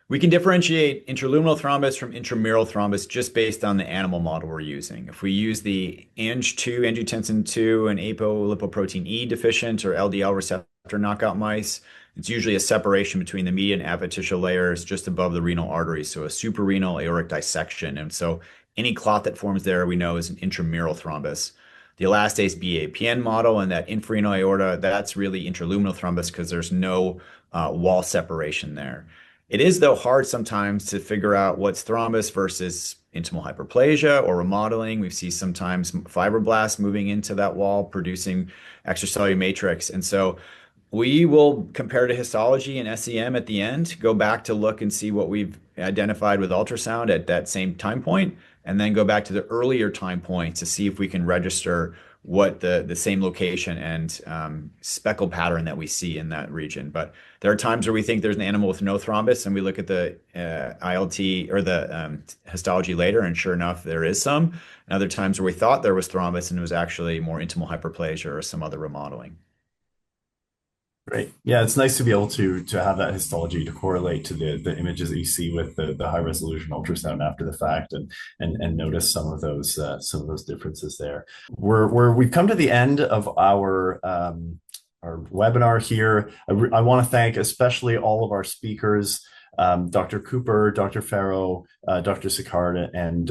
we can differentiate intraluminal thrombus from intramural thrombus just based on the animal model we're using. If we use the Ang2, angiotensin 2, and apolipoprotein E deficient or LDL receptor knockout mice, it's usually a separation between the median adventitial layers just above the renal arteries, so a suprarenal aortic dissection. And so any clot that forms there we know is an intramural thrombus. The elastase BAPN model and that infrarenal aorta, that's really intraluminal thrombus because there's no wall separation there. It is, though, hard sometimes to figure out what's thrombus versus intimal hyperplasia or remodeling. We see sometimes fibroblasts moving into that wall, producing extracellular matrix. And so we will compare to histology and SEM at the end, go back to look and see what we've identified with ultrasound at that same time point, and then go back to the earlier time point to see if we can register what the same location and speckle pattern that we see in that region. But there are times where we think there's an animal with no thrombus and we look at the ILT or the histology later, and sure enough, there is some. And other times where we thought there was thrombus and it was actually more intimal hyperplasia or some other remodeling. Great. Yeah, it's nice to be able to have that histology to correlate to the images that you see with the high resolution ultrasound after the fact and notice some of those differences there. We've come to the end of our webinar here. I want to thank especially all of our speakers, Dr. Cooper, Dr. Pharaoh, Dr. Sicard, and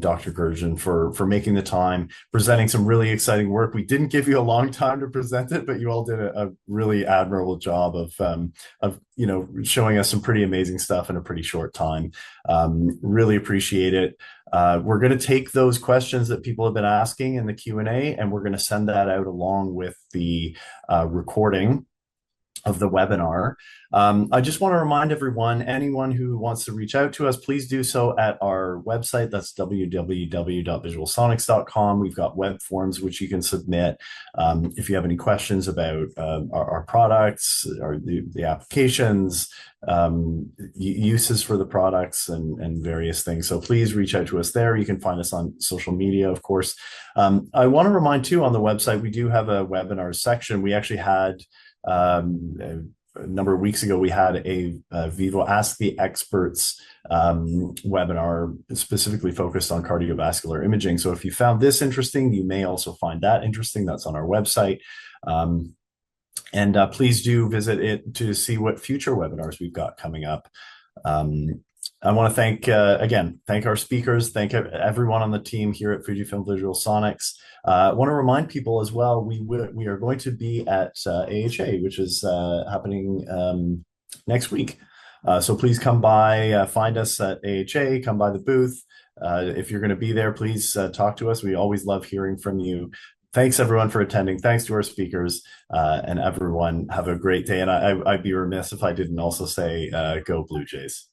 Dr. Goergen for making the time, presenting some really exciting work. We didn't give you a long time to present it, but you all did a really admirable job of showing us some pretty amazing stuff in a pretty short time. Really appreciate it. We're going to take those questions that people have been asking in the Q&A, and we're going to send that out along with the recording of the webinar. I just want to remind everyone, anyone who wants to reach out to us, please do so at our website. That's www.visualsonics.com. We've got web forms which you can submit if you have any questions about our products, or the applications, uses for the products, and various things. So please reach out to us there. You can find us on social media, of course. I want to remind too, on the website, we do have a webinar section. We actually had a number of weeks ago, we had a Vevo Ask the Experts webinar specifically focused on cardiovascular imaging. So if you found this interesting, you may also find that interesting. That's on our website. And please do visit it to see what future webinars we've got coming up. I want to thank our speakers, thank everyone on the team here at FUJIFILM VisualSonics. I want to remind people as well, we are going to be at AHA, which is happening next week. So please come by, find us at AHA, come by the booth. If you're going to be there, please talk to us. We always love hearing from you. Thanks everyone for attending. Thanks to our speakers, and everyone have a great day. And I'd be remiss if I didn't also say, go Blue Jays.